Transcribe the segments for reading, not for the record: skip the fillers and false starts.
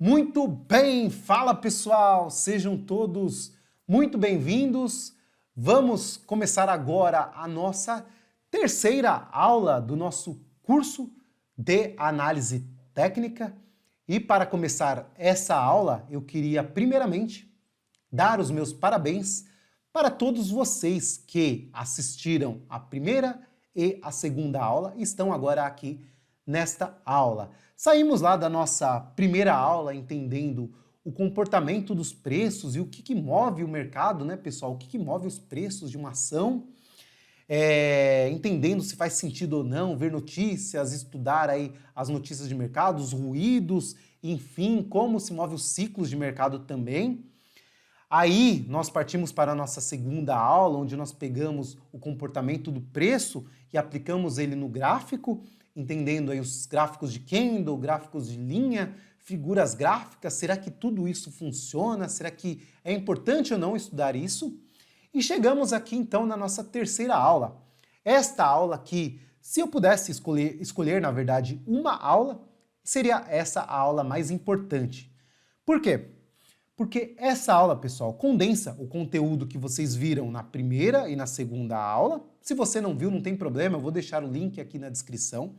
Muito bem, fala pessoal, sejam todos muito bem-vindos. Vamos começar agora a nossa terceira aula do nosso curso de análise técnica. E para começar essa aula, eu queria primeiramente dar os meus parabéns para todos vocês que assistiram a primeira e a segunda aula e estão agora aqui nesta aula. Saímos lá da nossa primeira aula entendendo o comportamento dos preços e o que move o mercado, né, pessoal? O que move os preços de uma ação, entendendo se faz sentido ou não ver notícias, estudar aí as notícias de mercado, os ruídos, enfim, como se move os ciclos de mercado também. Aí nós partimos para a nossa segunda aula, onde nós pegamos o comportamento do preço e aplicamos ele no gráfico, entendendo aí os gráficos de candle, gráficos de linha, figuras gráficas, será que tudo isso funciona? Será que é importante ou não estudar isso? E chegamos aqui então na nossa terceira aula. Esta aula que, se eu pudesse escolher na verdade, uma aula, seria essa a aula mais importante. Por quê? Porque essa aula, pessoal, condensa o conteúdo que vocês viram na primeira e na segunda aula. Se você não viu, não tem problema, eu vou deixar o link aqui na descrição.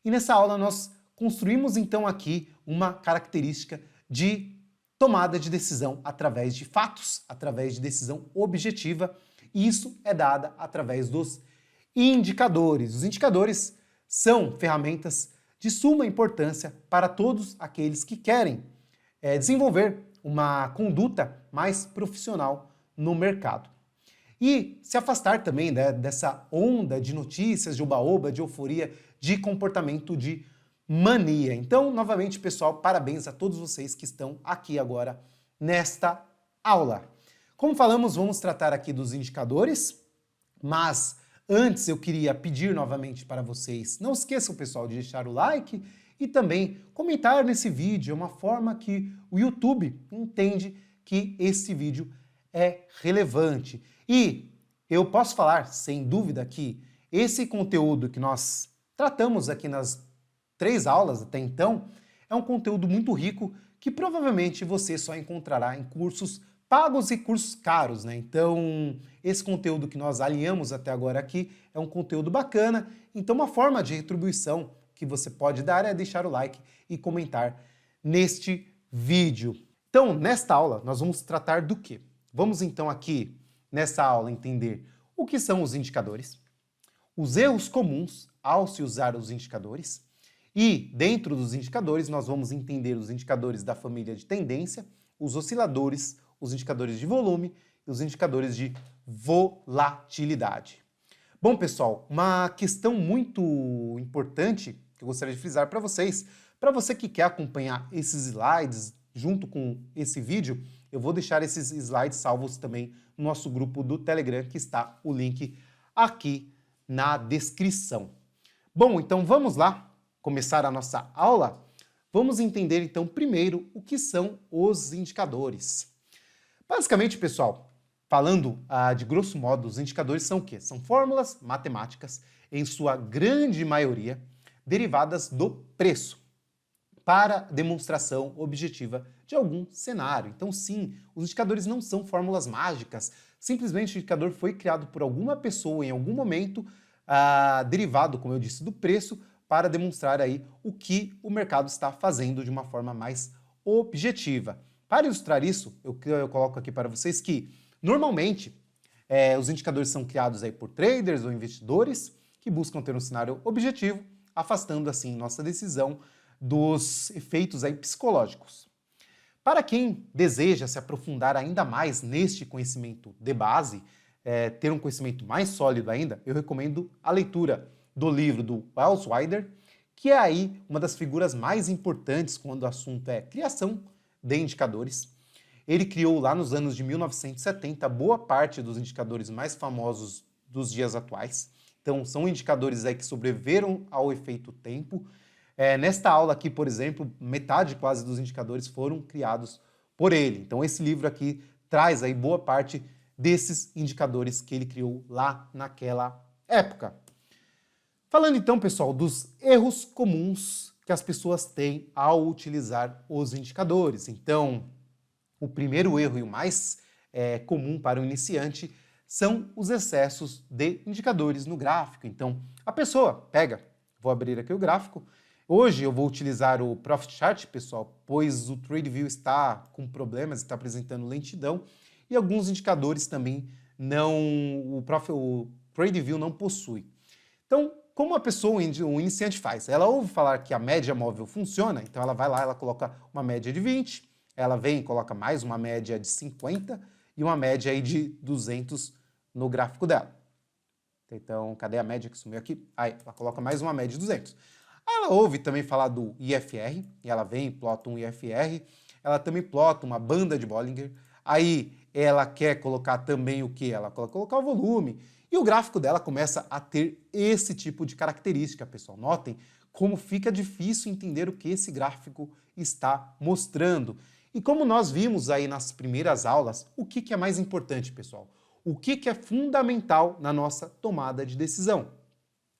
E nessa aula nós construímos então aqui uma característica de tomada de decisão através de fatos, através de decisão objetiva, e isso é dada através dos indicadores. Os indicadores são ferramentas de suma importância para todos aqueles que querem desenvolver uma conduta mais profissional no mercado. E se afastar também, né, dessa onda de notícias, de oba-oba, de euforia, de comportamento de mania. Então, novamente, pessoal, parabéns a todos vocês que estão aqui agora nesta aula. Como falamos, vamos tratar aqui dos indicadores, mas antes eu queria pedir novamente para vocês, não esqueçam, pessoal, de deixar o like e também comentar nesse vídeo. É uma forma que o YouTube entende que esse vídeo é relevante. E eu posso falar, sem dúvida, que esse conteúdo que nós tratamos aqui nas 3 aulas até então é um conteúdo muito rico que provavelmente você só encontrará em cursos pagos e cursos caros, né? Então, esse conteúdo que nós alinhamos até agora aqui é um conteúdo bacana. Então, uma forma de retribuição que você pode dar é deixar o like e comentar neste vídeo. Então, nesta aula, nós vamos tratar do quê? Vamos então aqui, nessa aula, entender o que são os indicadores, os erros comuns ao se usar os indicadores, e dentro dos indicadores nós vamos entender os indicadores da família de tendência, os osciladores, os indicadores de volume e os indicadores de volatilidade. Bom, pessoal, uma questão muito importante que eu gostaria de frisar para vocês, para você que quer acompanhar esses slides junto com esse vídeo, eu vou deixar esses slides salvos também no nosso grupo do Telegram, que está o link aqui na descrição. Bom, então vamos lá começar a nossa aula. Vamos entender então primeiro o que são os indicadores. Basicamente, pessoal, falando de grosso modo, os indicadores são o quê? São fórmulas matemáticas, em sua grande maioria, derivadas do preço, para demonstração objetiva de algum cenário. Então, sim, os indicadores não são fórmulas mágicas, simplesmente o indicador foi criado por alguma pessoa em algum momento, derivado, como eu disse, do preço, para demonstrar aí o que o mercado está fazendo de uma forma mais objetiva. Para ilustrar isso, eu coloco aqui para vocês que, normalmente, os indicadores são criados aí por traders ou investidores que buscam ter um cenário objetivo, afastando assim nossa decisão dos efeitos aí psicológicos. Para quem deseja se aprofundar ainda mais neste conhecimento de base, ter um conhecimento mais sólido ainda, eu recomendo a leitura do livro do Welles Wilder, que é aí uma das figuras mais importantes quando o assunto é criação de indicadores. Ele criou lá nos anos de 1970 boa parte dos indicadores mais famosos dos dias atuais. Então, são indicadores aí que sobreviveram ao efeito tempo. Nesta aula aqui, por exemplo, metade quase dos indicadores foram criados por ele. Então, esse livro aqui traz aí boa parte desses indicadores que ele criou lá naquela época. Falando então, pessoal, dos erros comuns que as pessoas têm ao utilizar os indicadores. Então, o primeiro erro e o mais comum para o iniciante são os excessos de indicadores no gráfico. Então, a pessoa pega, vou abrir aqui o gráfico. Hoje eu vou utilizar o Profit Chart, pessoal, pois o TradeView está com problemas, está apresentando lentidão e alguns indicadores também o TradeView não possui. Então, como a pessoa, o iniciante faz? Ela ouve falar que a média móvel funciona, então ela vai lá, ela coloca uma média de 20, ela vem e coloca mais uma média de 50 e uma média aí de 200 no gráfico dela. Então, cadê a média que sumiu aqui? Aí, ela coloca mais uma média de 200. Aí ela ouve também falar do IFR, e ela vem e plota um IFR, ela também plota uma banda de Bollinger, aí ela quer colocar também o que? Ela colocar o volume, e o gráfico dela começa a ter esse tipo de característica, pessoal. Notem como fica difícil entender o que esse gráfico está mostrando. E como nós vimos aí nas primeiras aulas, o que é mais importante, pessoal? O que é fundamental na nossa tomada de decisão?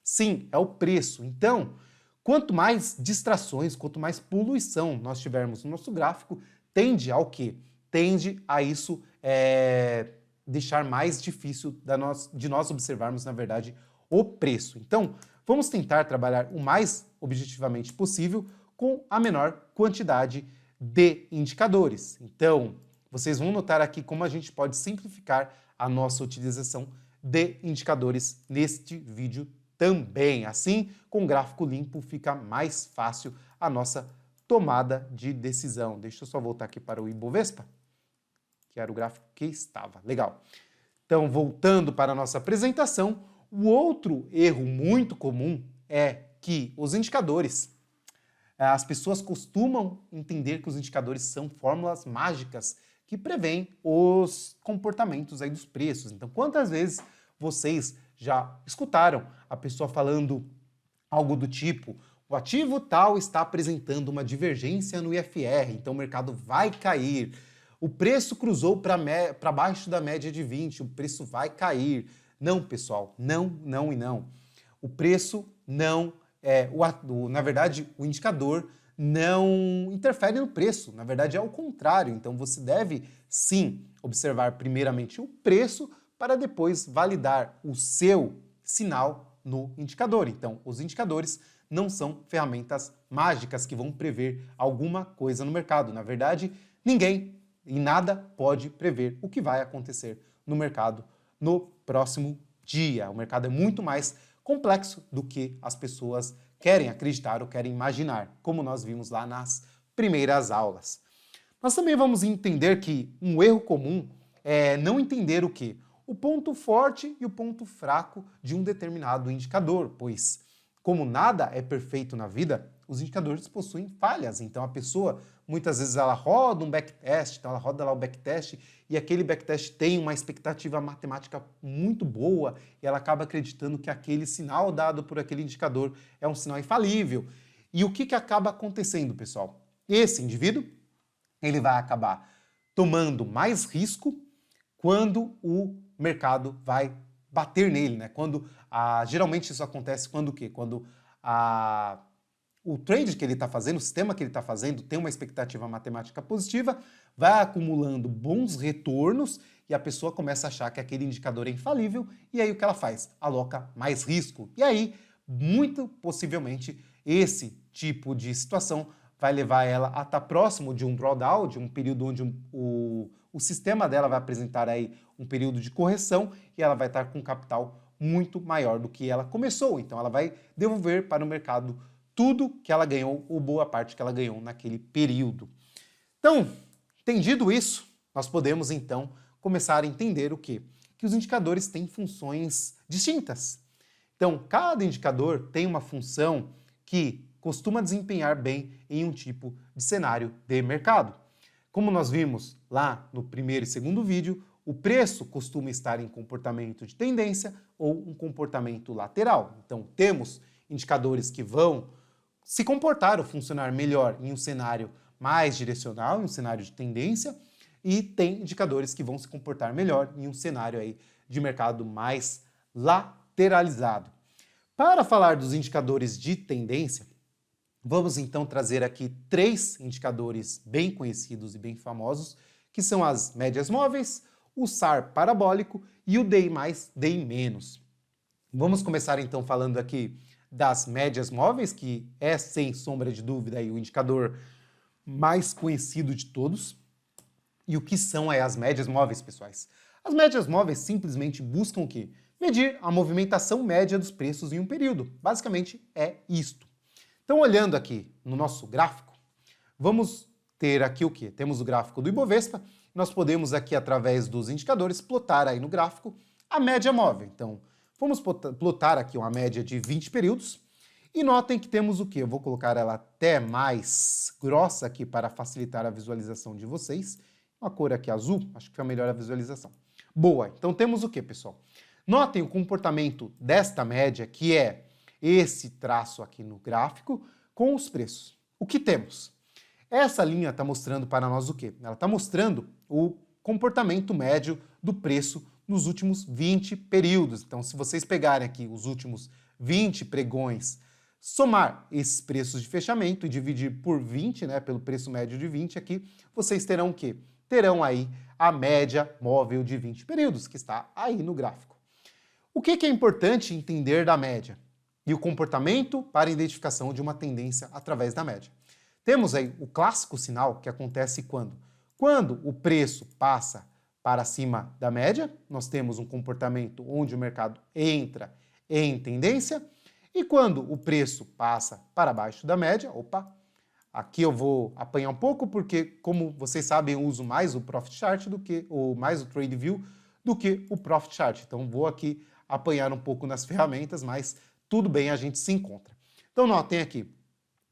Sim, é o preço. Então, quanto mais distrações, quanto mais poluição nós tivermos no nosso gráfico, tende ao quê? Tende a isso deixar mais difícil de nós observarmos, na verdade, o preço. Então, vamos tentar trabalhar o mais objetivamente possível com a menor quantidade de indicadores. Então, vocês vão notar aqui como a gente pode simplificar a nossa utilização de indicadores neste vídeo também. Assim, com o gráfico limpo, fica mais fácil a nossa tomada de decisão. Deixa eu só voltar aqui para o Ibovespa, que era o gráfico que estava. Legal. Então, voltando para a nossa apresentação, o outro erro muito comum é que os indicadores, as pessoas costumam entender que os indicadores são fórmulas mágicas que prevêem os comportamentos aí dos preços. Então, quantas vezes vocês já escutaram a pessoa falando algo do tipo: o ativo tal está apresentando uma divergência no IFR, então o mercado vai cair. O preço cruzou para baixo da média de 20, o preço vai cair. Não, pessoal, não, não e não. O preço não na verdade, o indicador não interfere no preço, na verdade é o contrário. Então você deve sim observar primeiramente o preço para depois validar o seu sinal no indicador. Então, os indicadores não são ferramentas mágicas que vão prever alguma coisa no mercado. Na verdade, ninguém e nada pode prever o que vai acontecer no mercado no próximo dia. O mercado é muito mais complexo do que as pessoas querem acreditar ou querem imaginar, como nós vimos lá nas primeiras aulas. Nós também vamos entender que um erro comum é não entender o quê? O ponto forte e o ponto fraco de um determinado indicador, pois, como nada é perfeito na vida, os indicadores possuem falhas. Então a pessoa, muitas vezes ela roda um backtest, então ela roda lá o backtest e aquele backtest tem uma expectativa matemática muito boa e ela acaba acreditando que aquele sinal dado por aquele indicador é um sinal infalível. E o que acaba acontecendo, pessoal? Esse indivíduo, ele vai acabar tomando mais risco quando o mercado vai bater nele, né? Geralmente isso acontece quando o quê? Quando o trade que ele está fazendo, o sistema que ele está fazendo, tem uma expectativa matemática positiva, vai acumulando bons retornos e a pessoa começa a achar que aquele indicador é infalível e aí o que ela faz? Aloca mais risco. E aí, muito possivelmente, esse tipo de situação vai levar ela a estar próximo de um drawdown, de um período onde o sistema dela vai apresentar aí um período de correção e ela vai estar com um capital muito maior do que ela começou. Então ela vai devolver para o mercado tudo que ela ganhou ou boa parte que ela ganhou naquele período. Então, entendido isso, nós podemos então começar a entender o quê? Que os indicadores têm funções distintas. Então, cada indicador tem uma função que costuma desempenhar bem em um tipo de cenário de mercado. Como nós vimos lá no primeiro e segundo vídeo, o preço costuma estar em comportamento de tendência ou um comportamento lateral. Então, temos indicadores que vão se comportar ou funcionar melhor em um cenário mais direcional, em um cenário de tendência, e tem indicadores que vão se comportar melhor em um cenário aí de mercado mais lateralizado. Para falar dos indicadores de tendência, Vamos então trazer aqui 3 indicadores bem conhecidos e bem famosos, que são as médias móveis, o SAR parabólico e o DI+, DI-. Vamos começar então falando aqui das médias móveis, que é sem sombra de dúvida aí, o indicador mais conhecido de todos. E o que são as médias móveis, pessoais? As médias móveis simplesmente buscam o quê? Medir a movimentação média dos preços em um período. Basicamente é isto. Então, olhando aqui no nosso gráfico, vamos ter aqui o quê? Temos o gráfico do Ibovespa. Nós podemos aqui, através dos indicadores, plotar aí no gráfico a média móvel. Então, vamos plotar aqui uma média de 20 períodos. E notem que temos o quê? Eu vou colocar ela até mais grossa aqui para facilitar a visualização de vocês. Uma cor aqui azul, acho que foi melhor a visualização. Boa, então temos o quê, pessoal? Notem o comportamento desta média, que é esse traço aqui no gráfico, com os preços. O que temos? Essa linha está mostrando para nós o quê? Ela está mostrando o comportamento médio do preço nos últimos 20 períodos. Então, se vocês pegarem aqui os últimos 20 pregões, somar esses preços de fechamento e dividir por 20, né, pelo preço médio de 20 aqui, vocês terão o quê? Terão aí a média móvel de 20 períodos, que está aí no gráfico. O que é importante entender da média? E o comportamento para a identificação de uma tendência através da média. Temos aí o clássico sinal que acontece quando? Quando o preço passa para cima da média, nós temos um comportamento onde o mercado entra em tendência, e quando o preço passa para baixo da média, aqui eu vou apanhar um pouco porque, como vocês sabem, eu uso mais o Profit Chart mais o Trade View do que o Profit Chart. Então vou aqui apanhar um pouco nas ferramentas, mas tudo bem, a gente se encontra. Então notem aqui,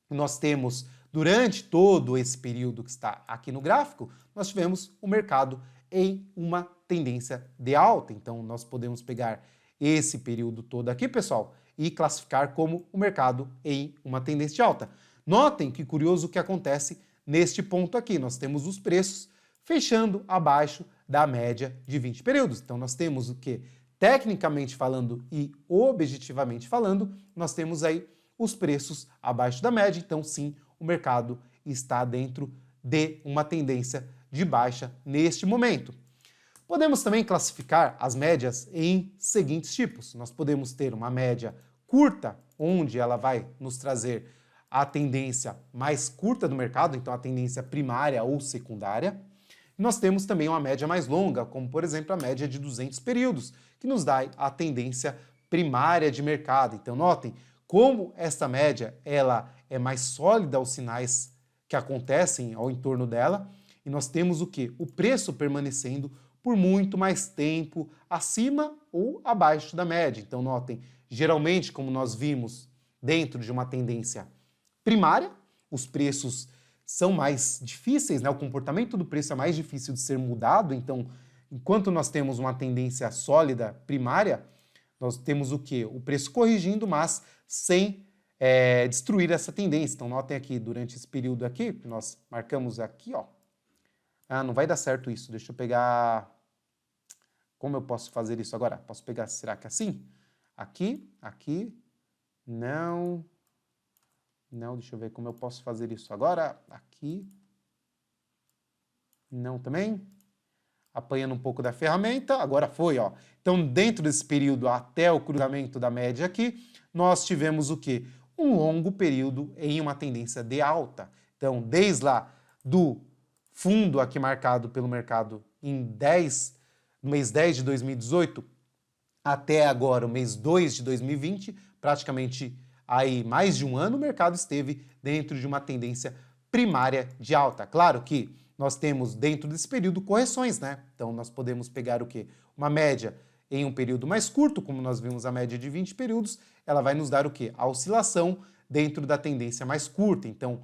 nós temos, durante todo esse período que está aqui no gráfico, nós tivemos o mercado em uma tendência de alta. Então nós podemos pegar esse período todo aqui, pessoal, e classificar como o mercado em uma tendência de alta. Notem que curioso o que acontece neste ponto aqui. Nós temos os preços fechando abaixo da média de 20 períodos. Então nós temos o que? Tecnicamente falando e objetivamente falando, nós temos aí os preços abaixo da média, então sim, o mercado está dentro de uma tendência de baixa neste momento. Podemos também classificar as médias em seguintes tipos. Nós podemos ter uma média curta, onde ela vai nos trazer a tendência mais curta do mercado, então a tendência primária ou secundária. Nós temos também uma média mais longa, como por exemplo a média de 200 períodos, que nos dá a tendência primária de mercado. Então notem como essa média ela é mais sólida aos sinais que acontecem ao entorno dela, e nós temos o quê? O preço permanecendo por muito mais tempo acima ou abaixo da média. Então notem, geralmente como nós vimos dentro de uma tendência primária, os preços são mais difíceis, né? O comportamento do preço é mais difícil de ser mudado, então, enquanto nós temos uma tendência sólida primária, nós temos o quê? O preço corrigindo, mas sem destruir essa tendência. Então, notem aqui, durante esse período aqui, nós marcamos aqui, ó. Ah, não vai dar certo isso, deixa eu pegar... Como eu posso fazer isso agora? Posso pegar, será que assim? Aqui, aqui, não... Não, deixa eu ver como eu posso fazer isso agora. Aqui. Não também. Apanhando um pouco da ferramenta. Agora foi, ó. Então, dentro desse período até o cruzamento da média aqui, nós tivemos o quê? Um longo período em uma tendência de alta. Então, desde lá do fundo aqui marcado pelo mercado no mês 10 de 2018, até agora o mês 2 de 2020, praticamente aí mais de um ano, o mercado esteve dentro de uma tendência primária de alta. Claro que nós temos dentro desse período correções, né? Então nós podemos pegar o quê? Uma média em um período mais curto, como nós vimos a média de 20 períodos, ela vai nos dar o quê? A oscilação dentro da tendência mais curta. Então,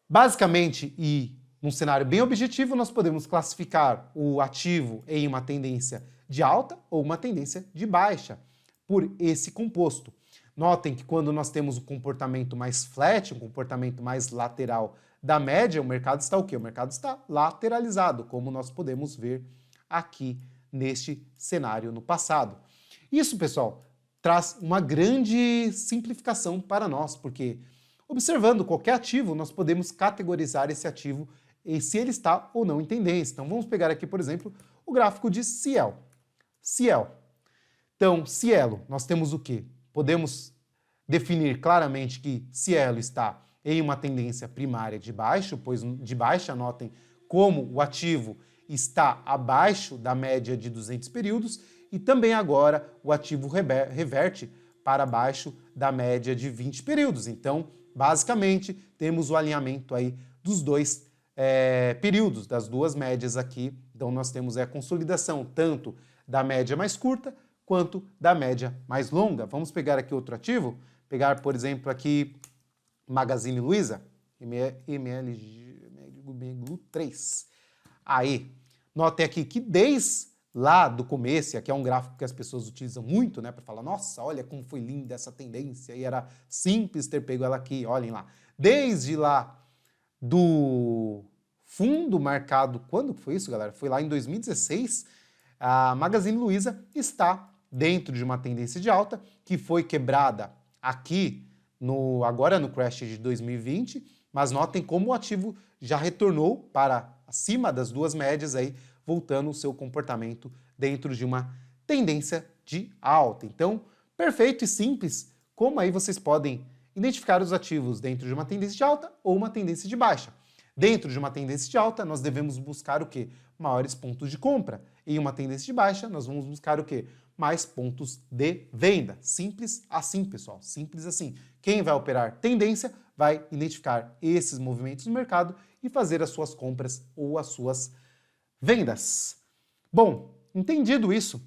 basicamente, e num cenário bem objetivo, nós podemos classificar o ativo em uma tendência de alta ou uma tendência de baixa por esse composto. Notem que quando nós temos um comportamento mais flat, um comportamento mais lateral da média, o mercado está o quê? O mercado está lateralizado, como nós podemos ver aqui neste cenário no passado. Isso, pessoal, traz uma grande simplificação para nós, porque Observando qualquer ativo, nós podemos categorizar esse ativo e se ele está ou não em tendência. Então vamos pegar aqui, por exemplo, o gráfico de Cielo. Cielo. Então, Cielo, nós temos o quê? Podemos definir claramente que Cielo está em uma tendência primária de baixo, pois de baixa, notem como o ativo está abaixo da média de 200 períodos e também agora o ativo reverte para baixo da média de 20 períodos. Então, basicamente, temos o alinhamento aí dos dois períodos, das duas médias aqui. Então, nós temos a consolidação tanto da média mais curta quanto da média mais longa. Vamos pegar aqui outro ativo, pegar, por exemplo, aqui Magazine Luiza, MLG 3. Aí, notem aqui que desde lá do começo, aqui é um gráfico que as pessoas utilizam muito, né, para falar, nossa, olha como foi linda essa tendência, e era simples ter pego ela aqui, olhem lá. Desde lá do fundo marcado, quando foi isso, galera? Foi lá em 2016, a Magazine Luiza está dentro de uma tendência de alta, que foi quebrada aqui, agora no crash de 2020, mas notem como o ativo já retornou para acima das duas médias aí, voltando o seu comportamento dentro de uma tendência de alta. Então, perfeito e simples, como aí vocês podem identificar os ativos dentro de uma tendência de alta ou uma tendência de baixa. Dentro de uma tendência de alta, nós devemos buscar o quê? Maiores pontos de compra. Em uma tendência de baixa, nós vamos buscar o quê? Mais pontos de venda. Simples assim, pessoal. Simples assim. Quem vai operar tendência vai identificar esses movimentos no mercado e fazer as suas compras ou as suas vendas. Bom, entendido isso,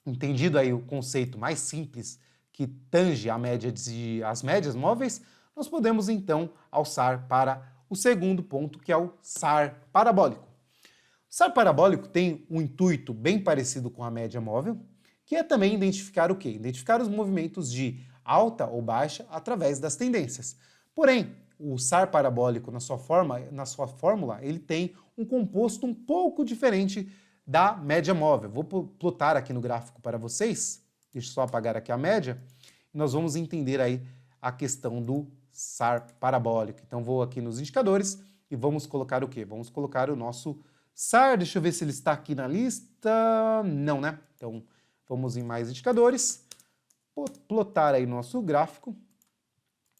entendido aí o conceito mais simples que tange as médias móveis, nós podemos então alçar para o segundo ponto, que é o SAR parabólico. O SAR parabólico tem um intuito bem parecido com a média móvel, que é também identificar o quê? Identificar os movimentos de alta ou baixa através das tendências. Porém, o SAR parabólico, na sua fórmula, ele tem um composto um pouco diferente da média móvel. Vou plotar aqui no gráfico para vocês, deixa eu só apagar aqui a média, e nós vamos entender aí a questão do SAR parabólico. Então vou aqui nos indicadores e vamos colocar o quê? Vamos colocar o nosso SAR, deixa eu ver se ele está aqui na lista, não, né? Então vamos em mais indicadores, plotar aí nosso gráfico,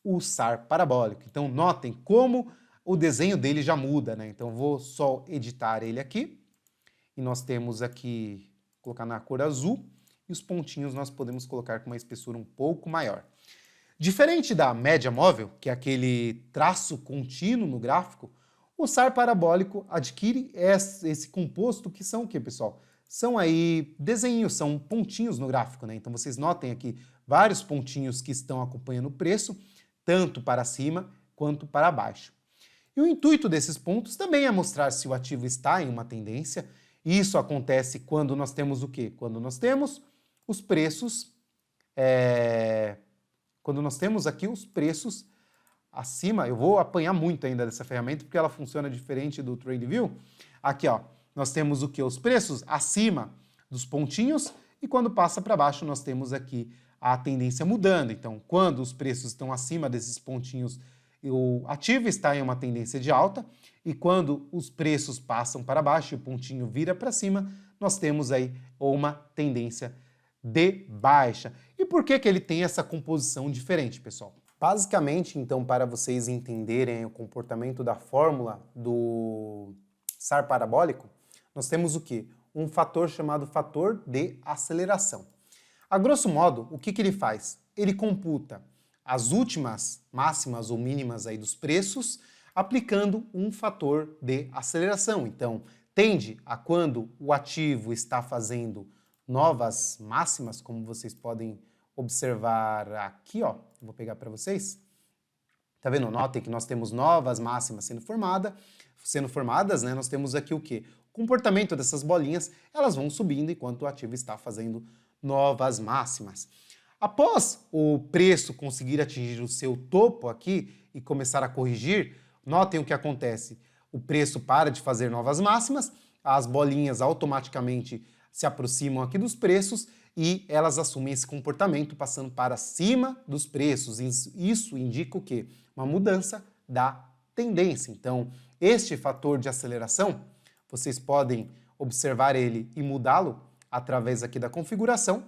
o SAR parabólico. Então notem como o desenho dele já muda, né? Então vou só editar ele aqui e nós temos aqui, colocar na cor azul e os pontinhos nós podemos colocar com uma espessura um pouco maior. Diferente da média móvel, que é aquele traço contínuo no gráfico, o SAR parabólico adquire esse composto que são o que, pessoal? São aí desenhos, são pontinhos no gráfico, né? Então vocês notem aqui vários pontinhos que estão acompanhando o preço, tanto para cima quanto para baixo. E o intuito desses pontos também é mostrar se o ativo está em uma tendência. E isso acontece quando nós temos o quê? Quando nós temos os preços, quando nós temos aqui os preços acima. Eu vou apanhar muito ainda dessa ferramenta porque ela funciona diferente do TradingView. Aqui, ó, nós temos o quê? Os preços acima dos pontinhos e quando passa para baixo nós temos aqui a tendência mudando. Então, quando os preços estão acima desses pontinhos, o ativo está em uma tendência de alta, e quando os preços passam para baixo e o pontinho vira para cima, nós temos aí uma tendência de baixa. E por que ele tem essa composição diferente, pessoal? Basicamente, então, para vocês entenderem o comportamento da fórmula do SAR parabólico, nós temos o quê? Um fator chamado fator de aceleração. A grosso modo, o que ele faz? Ele computa as últimas máximas ou mínimas aí dos preços, aplicando um fator de aceleração. Então, tende a quando o ativo está fazendo novas máximas, como vocês podem observar aqui, ó, vou pegar para vocês. Tá vendo? Notem que nós temos novas máximas sendo formadas, né? Nós temos aqui o quê? O comportamento dessas bolinhas, elas vão subindo enquanto o ativo está fazendo novas máximas. Após o preço conseguir atingir o seu topo aqui e começar a corrigir, notem o que acontece. O preço para de fazer novas máximas, as bolinhas automaticamente se aproximam aqui dos preços e elas assumem esse comportamento passando para cima dos preços. Isso indica o quê? Uma mudança da tendência. Então, este fator de aceleração, vocês podem observar ele e mudá-lo através aqui da configuração.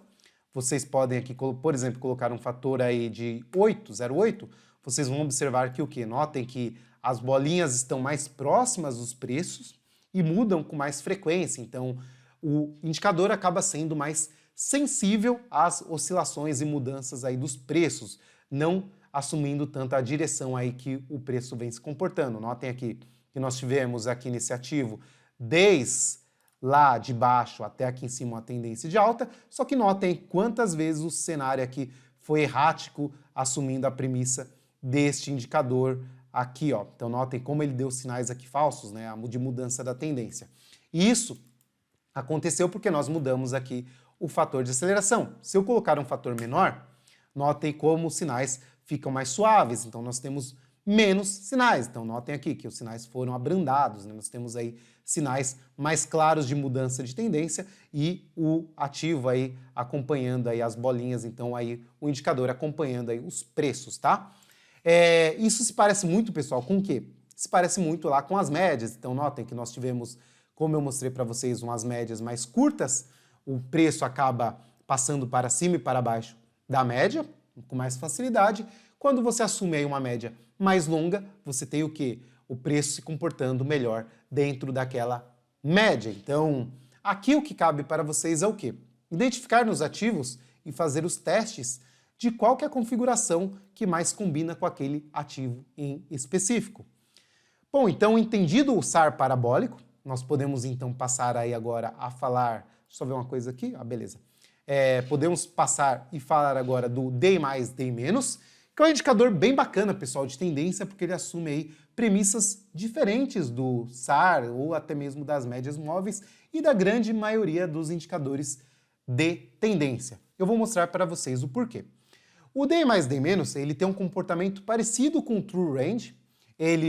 Vocês podem aqui, por exemplo, colocar um fator aí de 0,8, vocês vão observar que o quê? Notem que as bolinhas estão mais próximas dos preços e mudam com mais frequência, então o indicador acaba sendo mais sensível às oscilações e mudanças aí dos preços, não assumindo tanto a direção aí que o preço vem se comportando. Notem aqui que nós tivemos aqui nesse ativo desde lá de baixo até aqui em cima uma tendência de alta, só que notem quantas vezes o cenário aqui foi errático, assumindo a premissa deste indicador aqui, ó. Então notem como ele deu sinais aqui falsos, né, de mudança da tendência. E isso aconteceu porque nós mudamos aqui o fator de aceleração. Se eu colocar um fator menor, notem como os sinais ficam mais suaves, então nós temos menos sinais. Então notem aqui que os sinais foram abrandados, né? Nós temos aí sinais mais claros de mudança de tendência e o ativo aí acompanhando aí as bolinhas, então aí o indicador acompanhando aí os preços, tá? Isso se parece muito, pessoal, com o quê? Se parece muito lá com as médias. Então notem que nós tivemos, como eu mostrei para vocês, umas médias mais curtas, o preço acaba passando para cima e para baixo da média, com mais facilidade. Quando você assume aí uma média mais longa, você tem o quê? O preço se comportando melhor dentro daquela média. Então, aqui o que cabe para vocês é o quê? Identificar nos ativos e fazer os testes de qual que é a configuração que mais combina com aquele ativo em específico. Bom, então, entendido o SAR parabólico, nós podemos então passar aí agora a falar... Deixa eu só ver uma coisa aqui. Ah, beleza. Podemos passar e falar agora do DI+, DI-, que é um indicador bem bacana, pessoal, de tendência, porque ele assume aí premissas diferentes do SAR ou até mesmo das médias móveis e da grande maioria dos indicadores de tendência. Eu vou mostrar para vocês o porquê. O DI+, DI-, ele tem um comportamento parecido com o True Range,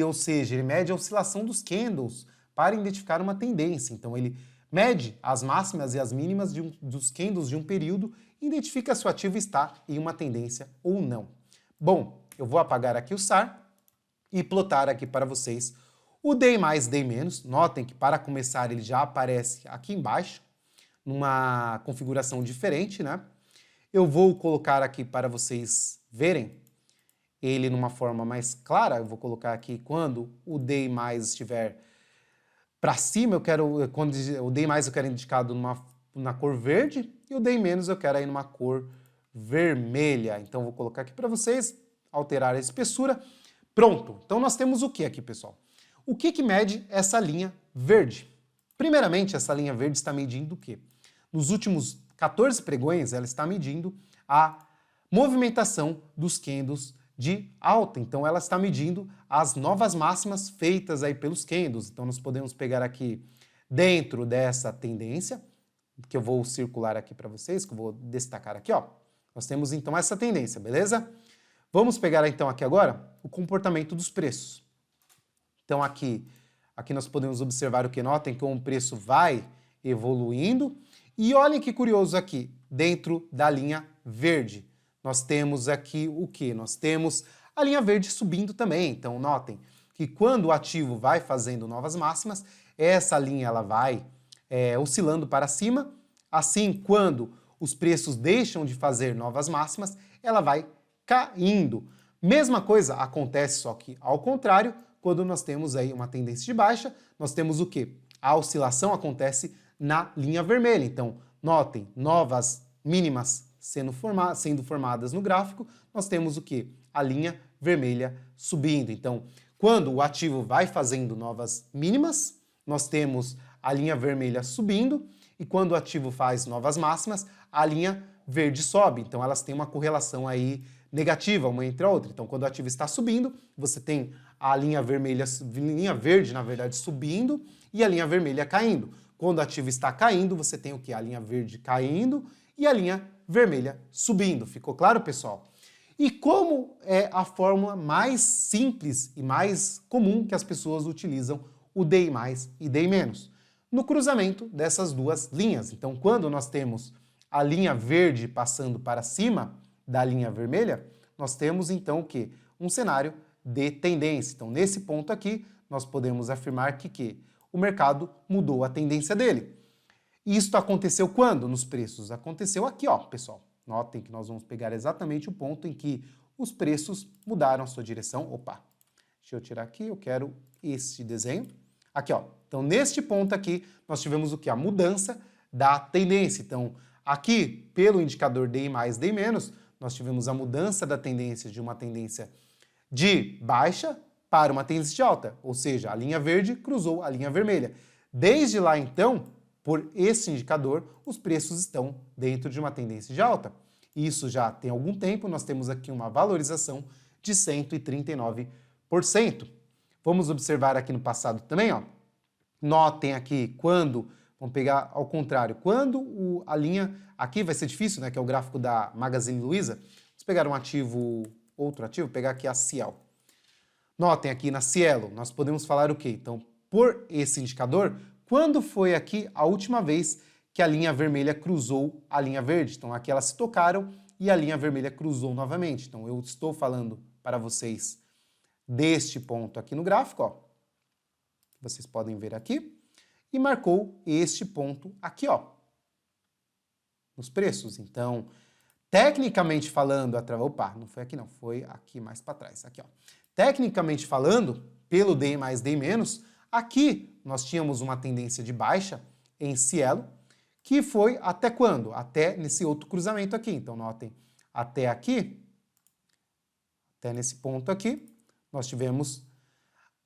ou seja, ele mede a oscilação dos candles para identificar uma tendência. Então ele mede as máximas e as mínimas dos candles de um período e identifica se o ativo está em uma tendência ou não. Bom, eu vou apagar aqui o SAR e plotar aqui para vocês o DI+, DI-. Notem que para começar ele já aparece aqui embaixo, numa configuração diferente, né? Eu vou colocar aqui para vocês verem ele numa forma mais clara. Eu vou colocar aqui quando o DI+ estiver para cima, quando o DI+ eu quero indicado na cor verde e o DI- eu quero aí numa cor vermelha. Então vou colocar aqui para vocês, alterar a espessura. Pronto. Então nós temos o que aqui, pessoal? O que mede essa linha verde? Primeiramente, essa linha verde está medindo o quê? Nos últimos 14 pregões, ela está medindo a movimentação dos candles de alta. Então ela está medindo as novas máximas feitas aí pelos candles. Então nós podemos pegar aqui dentro dessa tendência, que eu vou circular aqui para vocês, que eu vou destacar aqui, ó. Nós temos então essa tendência, beleza? Vamos pegar então aqui agora o comportamento dos preços. Então aqui nós podemos observar o que? Notem como o preço vai evoluindo. E olhem que curioso aqui, dentro da linha verde. Nós temos aqui o que? Nós temos a linha verde subindo também. Então notem que quando o ativo vai fazendo novas máximas, essa linha ela vai oscilando para cima. Assim, quando os preços deixam de fazer novas máximas, ela vai caindo. Mesma coisa acontece, só que ao contrário, quando nós temos aí uma tendência de baixa, nós temos o quê? A oscilação acontece na linha vermelha. Então, notem, novas mínimas sendo formadas no gráfico, nós temos o quê? A linha vermelha subindo. Então, quando o ativo vai fazendo novas mínimas, nós temos a linha vermelha subindo, e quando o ativo faz novas máximas, a linha verde sobe. Então, elas têm uma correlação aí negativa uma entre a outra. Então, quando o ativo está subindo, você tem a linha verde, na verdade, subindo e a linha vermelha caindo. Quando o ativo está caindo, você tem o que? A linha verde caindo e a linha vermelha subindo. Ficou claro, pessoal? E como é a fórmula mais simples e mais comum que as pessoas utilizam o DI+ e DI-? No cruzamento dessas duas linhas. Então, quando nós temos a linha verde passando para cima da linha vermelha, nós temos então o quê? Um cenário de tendência. Então, nesse ponto aqui, nós podemos afirmar que o mercado mudou a tendência dele. E isso aconteceu quando? Nos preços. Aconteceu aqui, ó, pessoal. Notem que nós vamos pegar exatamente o ponto em que os preços mudaram a sua direção. Opa, deixa eu tirar aqui, eu quero este desenho. Aqui, ó. Então, neste ponto aqui, nós tivemos o que? A mudança da tendência. Então, aqui, pelo indicador DI+, DI-, nós tivemos a mudança da tendência de uma tendência de baixa para uma tendência de alta. Ou seja, a linha verde cruzou a linha vermelha. Desde lá, então, por esse indicador, os preços estão dentro de uma tendência de alta. Isso já tem algum tempo, nós temos aqui uma valorização de 139%. Vamos observar aqui no passado também, ó. Notem aqui quando, vamos pegar ao contrário, quando a linha, aqui vai ser difícil, né, que é o gráfico da Magazine Luiza. Vamos pegar um ativo, outro ativo, pegar aqui a Cielo. Notem aqui na Cielo, nós podemos falar o quê? Então, por esse indicador, quando foi aqui a última vez que a linha vermelha cruzou a linha verde? Então, aqui elas se tocaram e a linha vermelha cruzou novamente. Então, eu estou falando para vocês deste ponto aqui no gráfico, ó. Vocês podem ver aqui. E marcou este ponto aqui, ó, nos preços. Então, tecnicamente falando, opa, não foi aqui não, foi aqui mais para trás, aqui, ó. Tecnicamente falando, pelo DI+, DI-, aqui nós tínhamos uma tendência de baixa em Cielo, que foi até quando? Até nesse outro cruzamento aqui. Então, notem, até aqui, até nesse ponto aqui, nós tivemos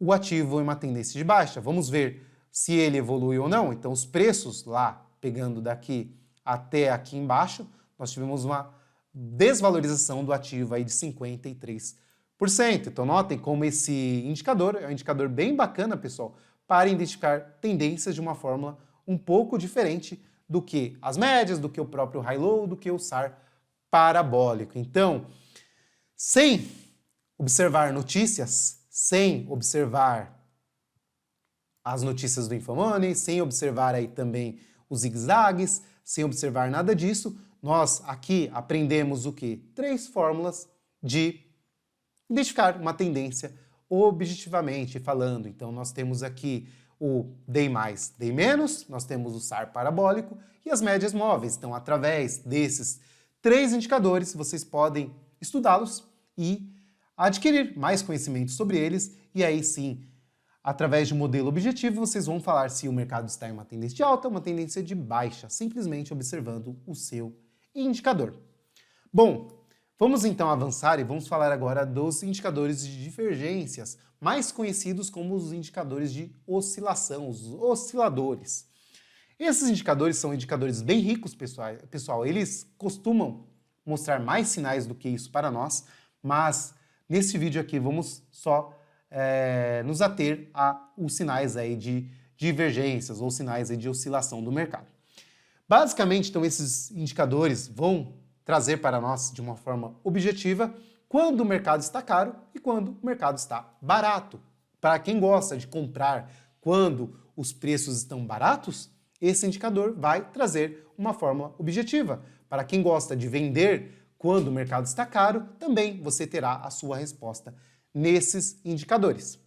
o ativo em uma tendência de baixa. Vamos ver se ele evolui ou não. Então, os preços lá, pegando daqui até aqui embaixo, nós tivemos uma desvalorização do ativo aí de 53%. Então, notem como esse indicador é um indicador bem bacana, pessoal, para identificar tendências de uma fórmula um pouco diferente do que as médias, do que o próprio high-low, do que o SAR parabólico. Então, sem observar notícias, sem observar as notícias do Infomoney, sem observar aí também os zigue-zagues, sem observar nada disso, nós aqui aprendemos o quê? 3 fórmulas de identificar uma tendência objetivamente falando. Então, nós temos aqui o DI+, DI-, nós temos o SAR parabólico e as médias móveis. Então, através desses 3 indicadores, vocês podem estudá-los e adquirir mais conhecimento sobre eles e aí sim, através de um modelo objetivo, vocês vão falar se o mercado está em uma tendência de alta ou uma tendência de baixa, simplesmente observando o seu indicador. Bom, vamos então avançar e vamos falar agora dos indicadores de divergências, mais conhecidos como os indicadores de oscilação, os osciladores. Esses indicadores são indicadores bem ricos, pessoal. Eles costumam mostrar mais sinais do que isso para nós, mas nesse vídeo aqui vamos só nos ater aos sinais aí de divergências ou sinais aí de oscilação do mercado. Basicamente, então, esses indicadores vão trazer para nós de uma forma objetiva quando o mercado está caro e quando o mercado está barato. Para quem gosta de comprar quando os preços estão baratos, esse indicador vai trazer uma fórmula objetiva. Para quem gosta de vender quando o mercado está caro, também você terá a sua resposta nesses indicadores.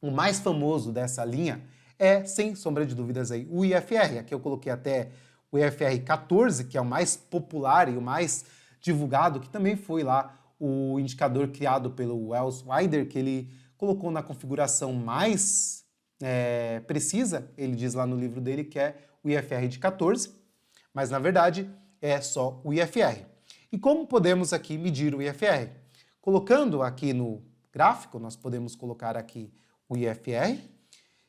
O mais famoso dessa linha é, sem sombra de dúvidas, aí, o IFR. Aqui eu coloquei até o IFR 14, que é o mais popular e o mais divulgado, que também foi lá o indicador criado pelo Wells Wider, que ele colocou na configuração mais precisa. Ele diz lá no livro dele que é o IFR de 14, mas na verdade é só o IFR. E como podemos aqui medir o IFR? Colocando aqui no gráfico, nós podemos colocar aqui o IFR,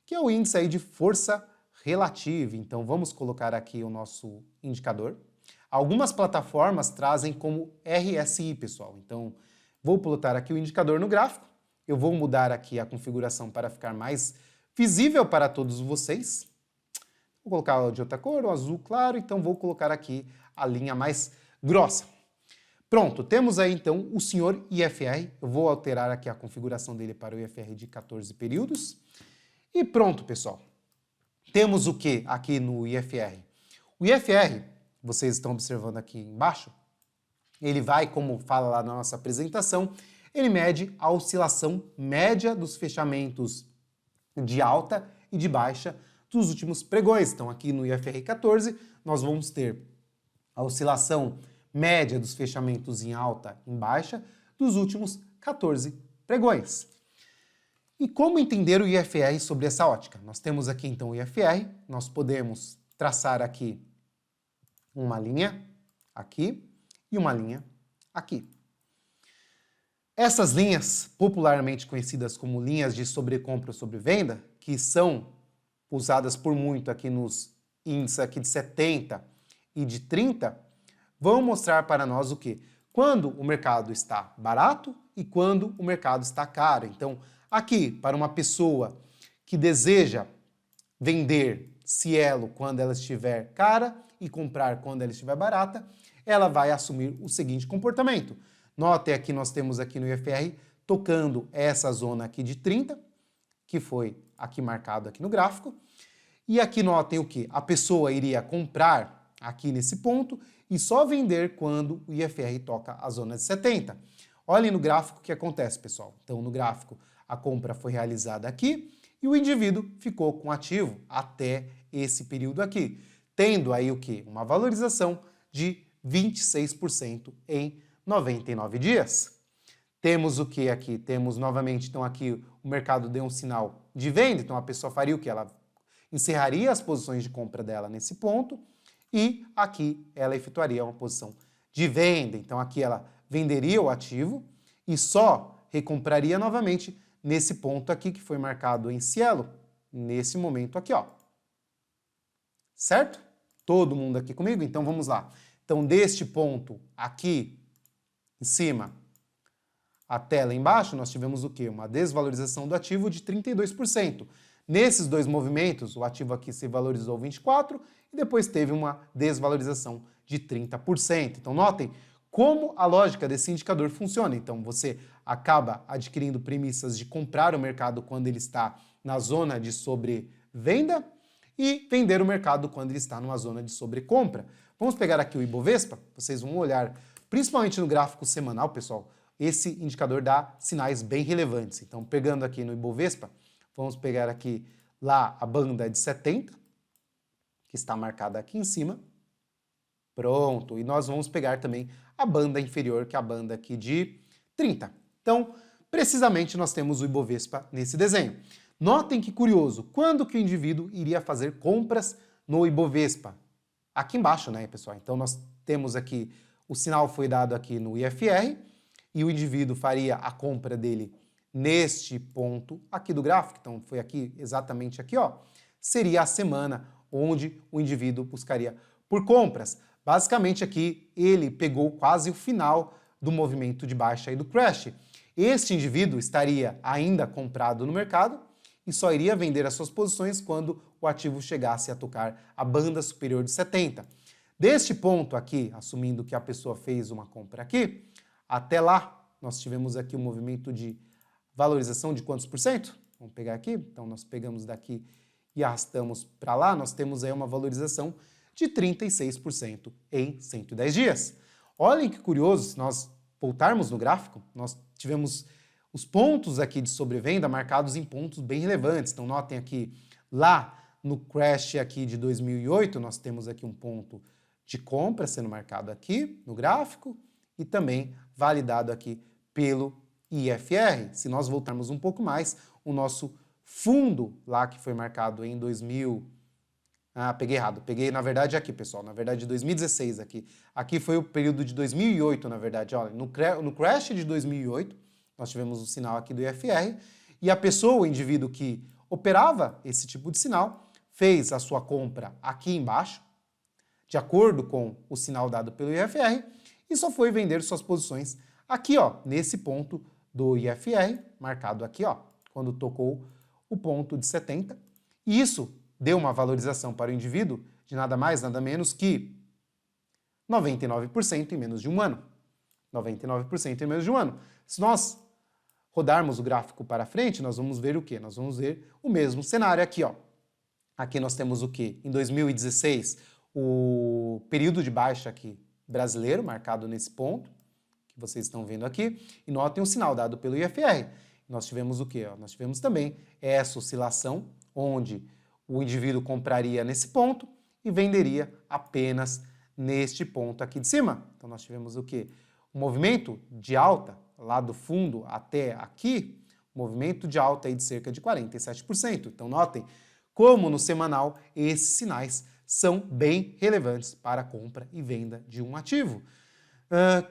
que é o índice aí de força relativa. Então vamos colocar aqui o nosso indicador. Algumas plataformas trazem como RSI, pessoal. Então vou plotar aqui o indicador no gráfico. Eu vou mudar aqui a configuração para ficar mais visível para todos vocês. Vou colocar de outra cor, o azul claro, então vou colocar aqui a linha mais grossa. Pronto, temos aí então o senhor IFR. Eu vou alterar aqui a configuração dele para o IFR de 14 períodos. E pronto, pessoal. Temos o que aqui no IFR? O IFR vocês estão observando aqui embaixo, ele vai, como fala lá na nossa apresentação, ele mede a oscilação média dos fechamentos de alta e de baixa dos últimos pregões. Então aqui no IFR 14 nós vamos ter a oscilação média dos fechamentos em alta e em baixa dos últimos 14 pregões. E como entender o IFR sobre essa ótica? Nós temos aqui então o IFR, nós podemos traçar aqui uma linha aqui e uma linha aqui. Essas linhas, popularmente conhecidas como linhas de sobrecompra ou sobrevenda, que são usadas por muito aqui nos índices aqui de 70 e de 30, vão mostrar para nós o quê? Quando o mercado está barato e quando o mercado está caro. Então, aqui, para uma pessoa que deseja vender Cielo quando ela estiver cara e comprar quando ela estiver barata, ela vai assumir o seguinte comportamento. Notem aqui, nós temos aqui no IFR tocando essa zona aqui de 30, que foi aqui marcado aqui no gráfico. E aqui notem o que? A pessoa iria comprar aqui nesse ponto e só vender quando o IFR toca a zona de 70. Olhem no gráfico o que acontece, pessoal. Então, no gráfico, a compra foi realizada aqui e o indivíduo ficou com ativo até esse período aqui, tendo aí o que? Uma valorização de 26% em 99 dias. Temos o que aqui? Temos novamente, então aqui o mercado deu um sinal de venda, então a pessoa faria o que? Ela encerraria as posições de compra dela nesse ponto e aqui ela efetuaria uma posição de venda. Então aqui ela venderia o ativo e só recompraria novamente nesse ponto aqui que foi marcado em Cielo, nesse momento aqui, ó. Certo? Todo mundo aqui comigo? Então vamos lá. Então deste ponto aqui em cima até lá embaixo, nós tivemos o quê? Uma desvalorização do ativo de 32%. Nesses dois movimentos, o ativo aqui se valorizou 24% e depois teve uma desvalorização de 30%. Então notem como a lógica desse indicador funciona. Então você acaba adquirindo premissas de comprar o mercado quando ele está na zona de sobrevenda e vender o mercado quando ele está numa zona de sobrecompra. Vamos pegar aqui o Ibovespa, vocês vão olhar, principalmente no gráfico semanal, pessoal, esse indicador dá sinais bem relevantes. Então, pegando aqui no Ibovespa, vamos pegar aqui lá a banda de 70, que está marcada aqui em cima. Pronto, e nós vamos pegar também a banda inferior, que é a banda aqui de 30. Então, precisamente nós temos o Ibovespa nesse desenho. Notem que curioso, quando que o indivíduo iria fazer compras no Ibovespa? Aqui embaixo, né, pessoal? Então nós temos aqui, o sinal foi dado aqui no IFR, e o indivíduo faria a compra dele neste ponto aqui do gráfico, então foi aqui, exatamente aqui, ó, seria a semana onde o indivíduo buscaria por compras. Basicamente aqui ele pegou quase o final do movimento de baixa e do crash. Este indivíduo estaria ainda comprado no mercado e só iria vender as suas posições quando o ativo chegasse a tocar a banda superior de 70. Deste ponto aqui, assumindo que a pessoa fez uma compra aqui, até lá nós tivemos aqui um movimento de valorização de quantos por cento? Vamos pegar aqui, então nós pegamos daqui e arrastamos para lá, nós temos aí uma valorização de 36% em 110 dias. Olhem que curioso, se nós voltarmos no gráfico, nós tivemos os pontos aqui de sobrevenda marcados em pontos bem relevantes. Então notem aqui, lá no crash aqui de 2008, nós temos aqui um ponto de compra sendo marcado aqui no gráfico e também validado aqui pelo IFR. Se nós voltarmos um pouco mais, o nosso fundo lá que foi marcado em 2000... peguei errado. Peguei, na verdade, aqui, pessoal. Na verdade, 2016 aqui. Aqui foi o período de 2008, na verdade. Olha, no crash de 2008, nós tivemos o sinal aqui do IFR e a pessoa, o indivíduo que operava esse tipo de sinal, fez a sua compra aqui embaixo, de acordo com o sinal dado pelo IFR, e só foi vender suas posições aqui, ó, nesse ponto do IFR, marcado aqui, ó, quando tocou o ponto de 70. E isso deu uma valorização para o indivíduo de nada mais, nada menos que 99% em menos de um ano. 99% em menos de um ano. Se nós rodarmos o gráfico para frente, nós vamos ver o quê? Nós vamos ver o mesmo cenário aqui, ó. Aqui nós temos o quê? Em 2016, o período de baixa aqui brasileiro, marcado nesse ponto, que vocês estão vendo aqui, e notem o sinal dado pelo IFR. Nós tivemos o quê? Nós tivemos também essa oscilação, onde o indivíduo compraria nesse ponto e venderia apenas neste ponto aqui de cima. Então nós tivemos o quê? Um movimento de alta, lá do fundo até aqui, movimento de alta aí de cerca de 47%. Então notem como no semanal esses sinais são bem relevantes para a compra e venda de um ativo.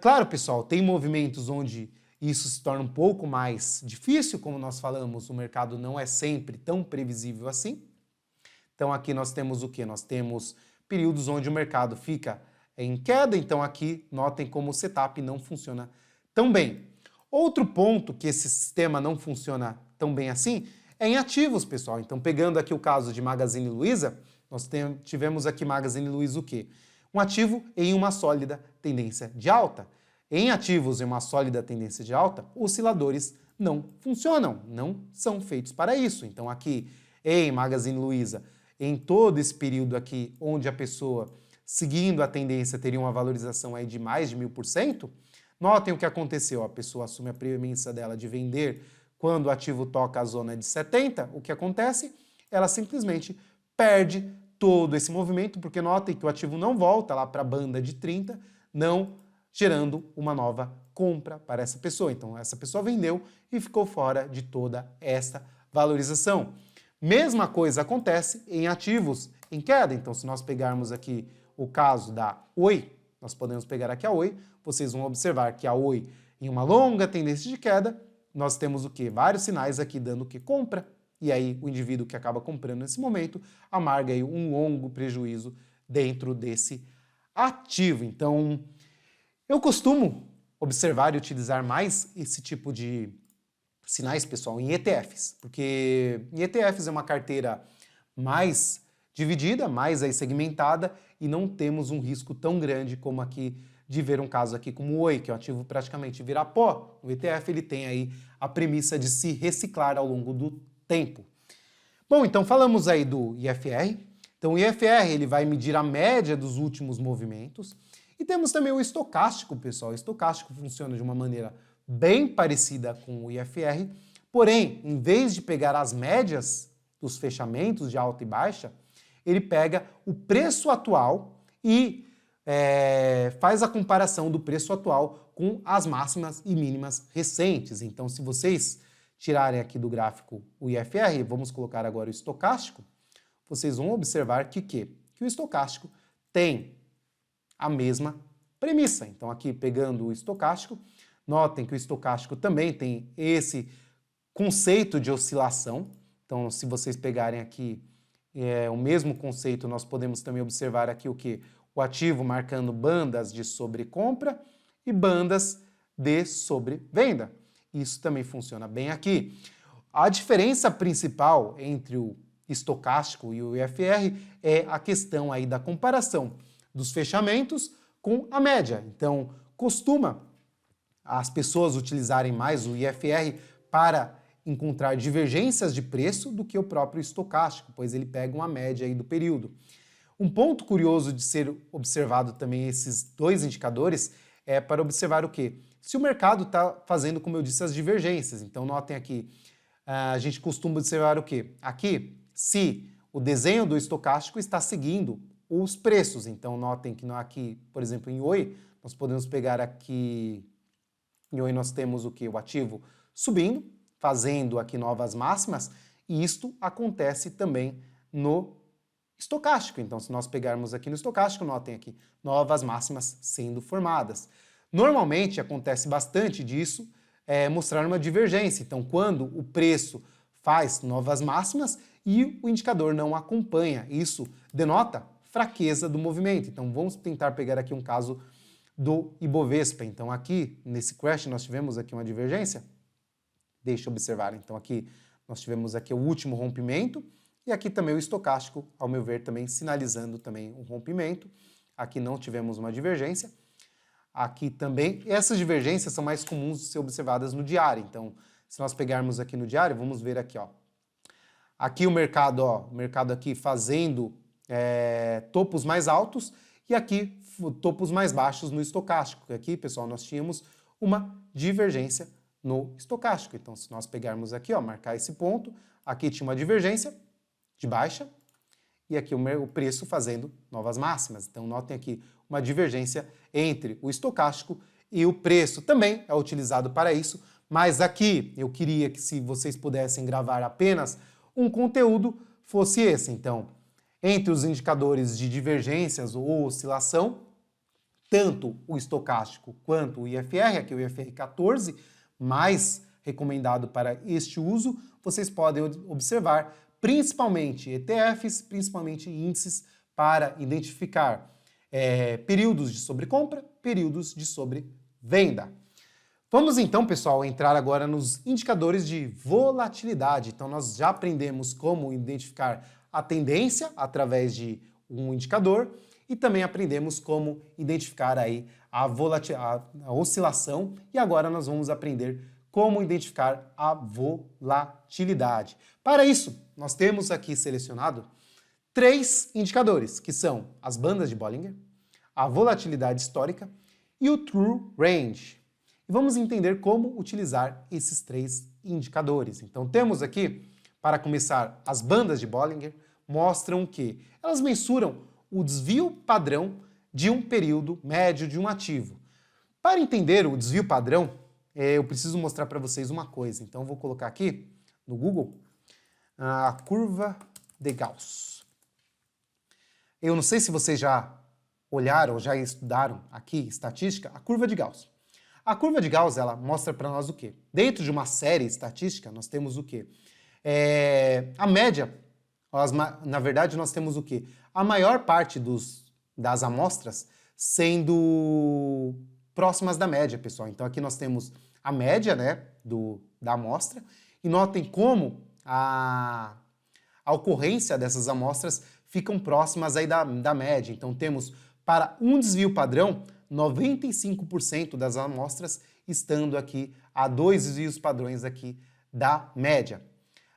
Claro, pessoal, tem movimentos onde isso se torna um pouco mais difícil, como nós falamos, o mercado não é sempre tão previsível assim. Então aqui nós temos o quê? Nós temos períodos onde o mercado fica em queda, então aqui notem como o setup não funciona tão bem. Outro ponto que esse sistema não funciona tão bem assim é em ativos, pessoal. Então pegando aqui o caso de Magazine Luiza, nós tivemos aqui Magazine Luiza o quê? Um ativo em uma sólida tendência de alta. Em ativos em uma sólida tendência de alta, osciladores não funcionam, não são feitos para isso. Então aqui em Magazine Luiza, em todo esse período aqui onde a pessoa, seguindo a tendência, teria uma valorização aí de mais de 1000%, notem o que aconteceu. A pessoa assume a premissa dela de vender quando o ativo toca a zona de 70, o que acontece? Ela simplesmente perde todo esse movimento, porque notem que o ativo não volta lá para a banda de 30, não gerando uma nova compra para essa pessoa. Então essa pessoa vendeu e ficou fora de toda essa valorização. Mesma coisa acontece em ativos em queda. Então se nós pegarmos aqui o caso da Oi, nós podemos pegar aqui a Oi, vocês vão observar que a Oi, em uma longa tendência de queda, nós temos o quê? Vários sinais aqui dando que compra, e aí o indivíduo que acaba comprando nesse momento amarga aí um longo prejuízo dentro desse ativo. Então, eu costumo observar e utilizar mais esse tipo de sinais, pessoal, em ETFs, porque em ETFs é uma carteira mais dividida, mais aí segmentada, e não temos um risco tão grande como aqui de ver um caso aqui como o Oi, que é um ativo praticamente virar pó. O ETF ele tem aí a premissa de se reciclar ao longo do tempo. Bom, então falamos aí do IFR. Então o IFR ele vai medir a média dos últimos movimentos. E temos também o estocástico, pessoal. O estocástico funciona de uma maneira bem parecida com o IFR, porém, em vez de pegar as médias dos fechamentos de alta e baixa, ele pega o preço atual e faz a comparação do preço atual com as máximas e mínimas recentes. Então, se vocês tirarem aqui do gráfico o IFR, vamos colocar agora o estocástico, vocês vão observar que o estocástico tem a mesma premissa. Então, aqui pegando o estocástico, notem que o estocástico também tem esse conceito de oscilação. Então, se vocês pegarem aqui o mesmo conceito, nós podemos também observar aqui o que? O ativo marcando bandas de sobrecompra e bandas de sobrevenda. Isso também funciona bem aqui. A diferença principal entre o estocástico e o IFR é a questão aí da comparação dos fechamentos com a média. Então, costuma as pessoas utilizarem mais o IFR para encontrar divergências de preço do que o próprio estocástico, pois ele pega uma média aí do período. Um ponto curioso de ser observado também esses dois indicadores é para observar o quê? Se o mercado está fazendo, como eu disse, as divergências. Então notem aqui, a gente costuma observar o quê? Aqui, se o desenho do estocástico está seguindo os preços. Então notem que aqui, por exemplo, em Oi, nós podemos pegar aqui, em Oi nós temos o quê? O ativo subindo, fazendo aqui novas máximas, e isto acontece também no estocástico. Então, se nós pegarmos aqui no estocástico, notem aqui, novas máximas sendo formadas. Normalmente, acontece bastante disso, mostrar uma divergência. Então, quando o preço faz novas máximas e o indicador não acompanha, isso denota fraqueza do movimento. Então, vamos tentar pegar aqui um caso do Ibovespa. Então, aqui, nesse crash, nós tivemos aqui uma divergência. Deixa eu observar. Então, aqui nós tivemos aqui o último rompimento, e aqui também o estocástico, ao meu ver, também sinalizando também um rompimento. Aqui não tivemos uma divergência. Aqui também, essas divergências são mais comuns de ser observadas no diário. Então, se nós pegarmos aqui no diário, vamos ver aqui, ó. Aqui o mercado aqui fazendo topos mais altos e aqui topos mais baixos no estocástico. Aqui, pessoal, nós tínhamos uma divergência no estocástico. Então, se nós pegarmos aqui, ó, marcar esse ponto, aqui tinha uma divergência de baixa e aqui o preço fazendo novas máximas. Então, notem aqui uma divergência entre o estocástico e o preço. Também é utilizado para isso, mas aqui eu queria que, se vocês pudessem gravar apenas um conteúdo, fosse esse. Então, entre os indicadores de divergências ou oscilação, tanto o estocástico quanto o IFR, aqui o IFR 14, mais recomendado para este uso, vocês podem observar principalmente ETFs, principalmente índices, para identificar períodos de sobrecompra, períodos de sobrevenda. Vamos então, pessoal, entrar agora nos indicadores de volatilidade. Então, nós já aprendemos como identificar a tendência através de um indicador e também aprendemos como identificar aí a oscilação e agora nós vamos aprender como identificar a volatilidade. Para isso, nós temos aqui selecionado 3 indicadores, que são as bandas de Bollinger, a volatilidade histórica e o True Range. E vamos entender como utilizar esses 3 indicadores. Então temos aqui, para começar, as bandas de Bollinger, mostram que elas mensuram o desvio padrão de um período médio de um ativo. Para entender o desvio padrão, eu preciso mostrar para vocês uma coisa. Então eu vou colocar aqui no Google a curva de Gauss. Eu não sei se vocês já olharam ou já estudaram aqui estatística, a curva de Gauss. A curva de Gauss, ela mostra para nós o quê? Dentro de uma série estatística, nós temos o quê? A média, na verdade, nós temos o quê? A maior parte das amostras sendo próximas da média, pessoal. Então aqui nós temos a média, né, da amostra, e notem como a ocorrência dessas amostras ficam próximas aí da média. Então temos, para um desvio padrão, 95% das amostras estando aqui a 2 desvios padrões aqui da média.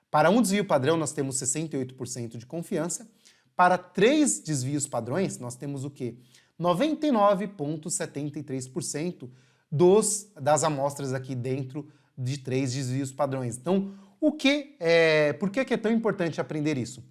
Para um desvio padrão, nós temos 68% de confiança. Para 3 desvios padrões, nós temos o quê? 99,73% das amostras aqui dentro de 3 desvios padrões. Então, por que é tão importante aprender isso?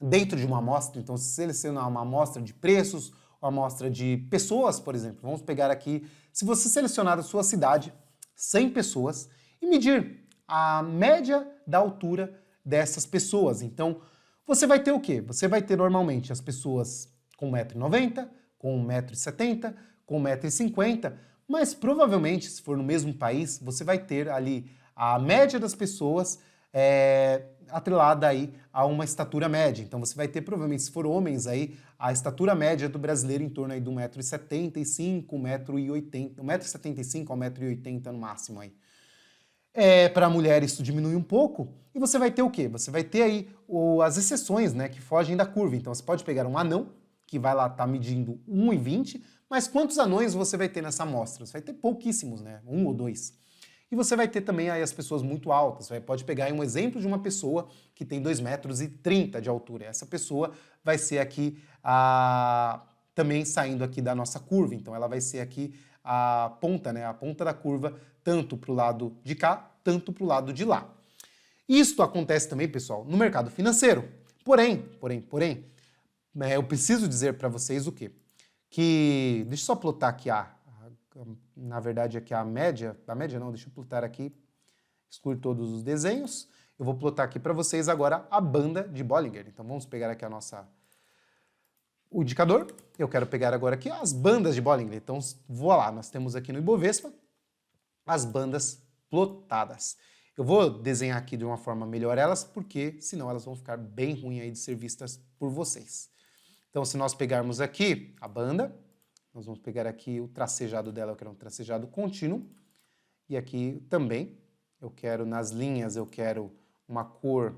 Dentro de uma amostra, então, se selecionar uma amostra de preços, uma amostra de pessoas, por exemplo, vamos pegar aqui, se você selecionar a sua cidade, 100 pessoas, e medir a média da altura dessas pessoas. Então, você vai ter o quê? Você vai ter normalmente as pessoas com 1,90 m, com 1,70 m, com 1,50 m, mas provavelmente, se for no mesmo país, você vai ter ali a média das pessoas atrelada aí a uma estatura média. Então você vai ter, provavelmente, se for homens aí, a estatura média do brasileiro em torno aí de 1,75 m, 1,80 m, 1,75 m a 1,80 m no máximo aí. Para mulheres isso diminui um pouco, e você vai ter o quê? Você vai ter aí as exceções, né, que fogem da curva. Então você pode pegar um anão, que vai lá estar medindo 1,20 m, mas quantos anões você vai ter nessa amostra? Você vai ter pouquíssimos, né? 1 ou 2. E você vai ter também aí as pessoas muito altas. Você pode pegar aí um exemplo de uma pessoa que tem 2,30 m de altura. Essa pessoa vai ser aqui também saindo aqui da nossa curva. Então ela vai ser aqui a ponta, né? A ponta da curva, tanto para o lado de cá, tanto para o lado de lá. Isto acontece também, pessoal, no mercado financeiro. Porém, eu preciso dizer para vocês o quê? Que, deixa eu só plotar aqui na verdade aqui a média não, deixa eu plotar aqui, excluir todos os desenhos. Eu vou plotar aqui para vocês agora a banda de Bollinger. Então vamos pegar aqui o indicador. Eu quero pegar agora aqui as bandas de Bollinger. Então vou lá, nós temos aqui no Ibovespa as bandas plotadas. Eu vou desenhar aqui de uma forma melhor elas, porque senão elas vão ficar bem ruins aí de ser vistas por vocês. Então, se nós pegarmos aqui a banda, nós vamos pegar aqui o tracejado dela, eu quero um tracejado contínuo. E aqui também, eu quero nas linhas, eu quero uma cor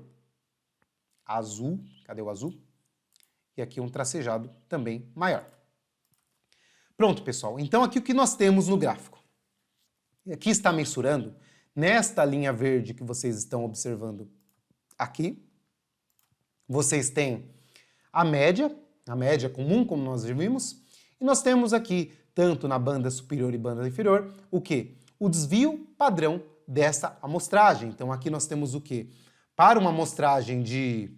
azul. Cadê o azul? E aqui um tracejado também maior. Pronto, pessoal. Então, aqui o que nós temos no gráfico? Aqui está mensurando, nesta linha verde que vocês estão observando aqui, vocês têm a média comum, como nós já vimos, e nós temos aqui, tanto na banda superior e banda inferior, o quê? O desvio padrão dessa amostragem. Então aqui nós temos o quê? Para uma amostragem de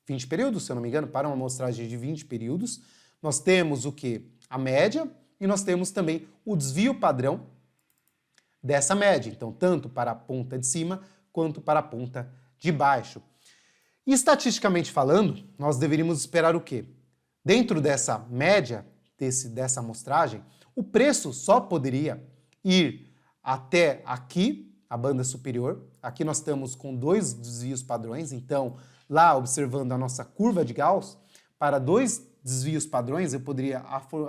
20 períodos, se eu não me engano, para uma amostragem de 20 períodos, nós temos o quê? A média, e nós temos também o desvio padrão dessa média. Então, tanto para a ponta de cima, quanto para a ponta de baixo. E estatisticamente falando, nós deveríamos esperar o quê? Dentro dessa média, dessa amostragem, o preço só poderia ir até aqui, a banda superior. Aqui nós estamos com 2 desvios padrões, então, lá observando a nossa curva de Gauss, para 2 desvios padrões, eu poderia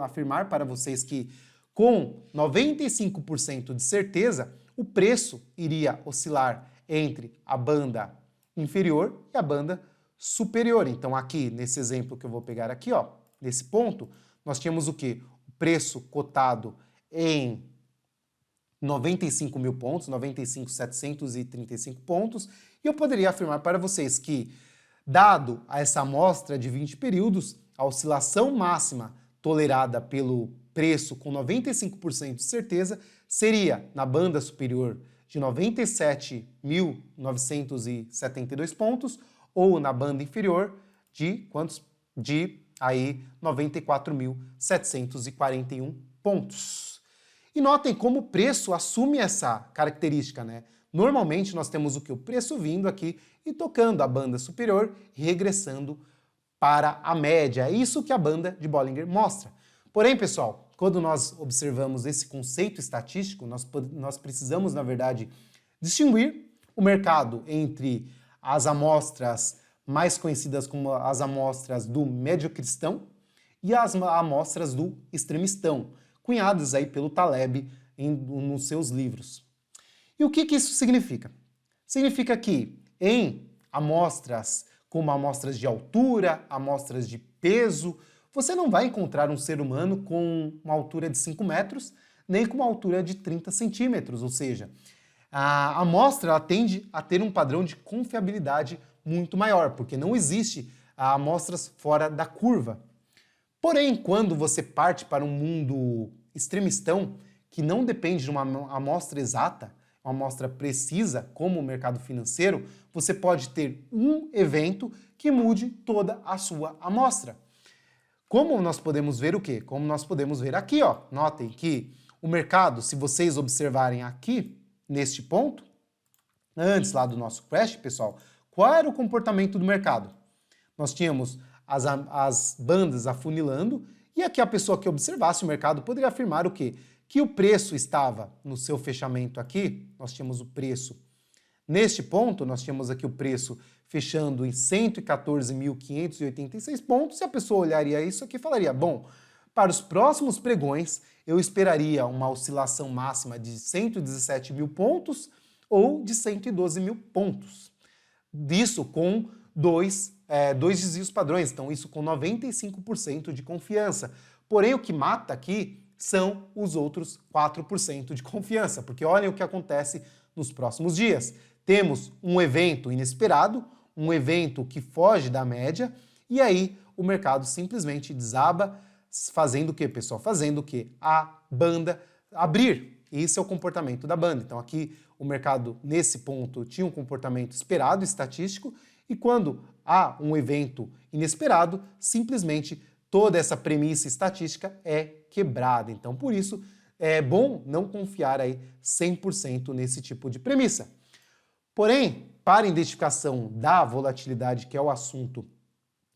afirmar para vocês que, com 95% de certeza, o preço iria oscilar entre a banda inferior e a banda superior. Então aqui, nesse exemplo que eu vou pegar aqui, ó, nesse ponto, nós tínhamos o quê? O preço cotado em 95 mil pontos, 95.735 pontos, e eu poderia afirmar para vocês que, dado a essa amostra de 20 períodos, a oscilação máxima tolerada pelo preço com 95% de certeza seria na banda superior de 97.972 pontos ou na banda inferior de quantos? De aí 94.741 pontos. E notem como o preço assume essa característica, né? Normalmente nós temos o que? O preço vindo aqui e tocando a banda superior e regressando para a média. É isso que a banda de Bollinger mostra. Porém, pessoal, quando nós observamos esse conceito estatístico, nós precisamos, na verdade, distinguir o mercado entre as amostras mais conhecidas como as amostras do médio-cristão e as amostras do extremistão, cunhadas aí pelo Taleb nos seus livros. E o que isso significa? Significa que em amostras como amostras de altura, amostras de peso, você não vai encontrar um ser humano com uma altura de 5 metros, nem com uma altura de 30 centímetros, ou seja, a amostra ela tende a ter um padrão de confiabilidade muito maior, porque não existe amostras fora da curva. Porém, quando você parte para um mundo extremistão, que não depende de uma amostra exata, uma amostra precisa, como o mercado financeiro, você pode ter um evento que mude toda a sua amostra. Como nós podemos ver o quê? Como nós podemos ver aqui, ó. Notem que o mercado, se vocês observarem aqui, neste ponto, antes lá do nosso crash, pessoal, qual era o comportamento do mercado? Nós tínhamos as bandas afunilando e aqui a pessoa que observasse o mercado poderia afirmar o quê? Que o preço estava no seu fechamento aqui, nós tínhamos o preço. Neste ponto, nós tínhamos aqui o preço fechando em 114.586 pontos, e a pessoa olharia isso aqui e falaria, bom, para os próximos pregões, eu esperaria uma oscilação máxima de 117 mil pontos ou de 112 mil pontos. Isso com dois desvios padrões, então isso com 95% de confiança. Porém, o que mata aqui são os outros 4% de confiança, porque olhem o que acontece nos próximos dias. Temos um evento inesperado, um evento que foge da média, e aí o mercado simplesmente desaba, fazendo o que, pessoal? Fazendo o que? A banda abrir. Esse é o comportamento da banda. Então aqui o mercado, nesse ponto, tinha um comportamento esperado, estatístico, e quando há um evento inesperado, simplesmente toda essa premissa estatística é quebrada. Então, por isso, é bom não confiar aí 100% nesse tipo de premissa. Porém, para a identificação da volatilidade, que é o assunto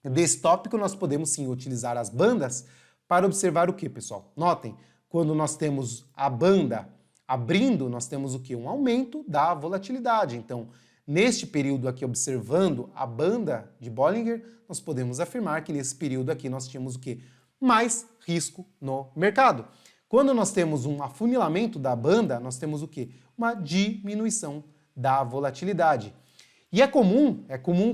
desse tópico, nós podemos sim utilizar as bandas para observar o que, pessoal? Notem, quando nós temos a banda abrindo, nós temos o que? Um aumento da volatilidade. Então, neste período aqui, observando a banda de Bollinger, nós podemos afirmar que nesse período aqui nós tínhamos o quê? Mais risco no mercado. Quando nós temos um afunilamento da banda, nós temos o quê? Uma diminuição da volatilidade. E é comum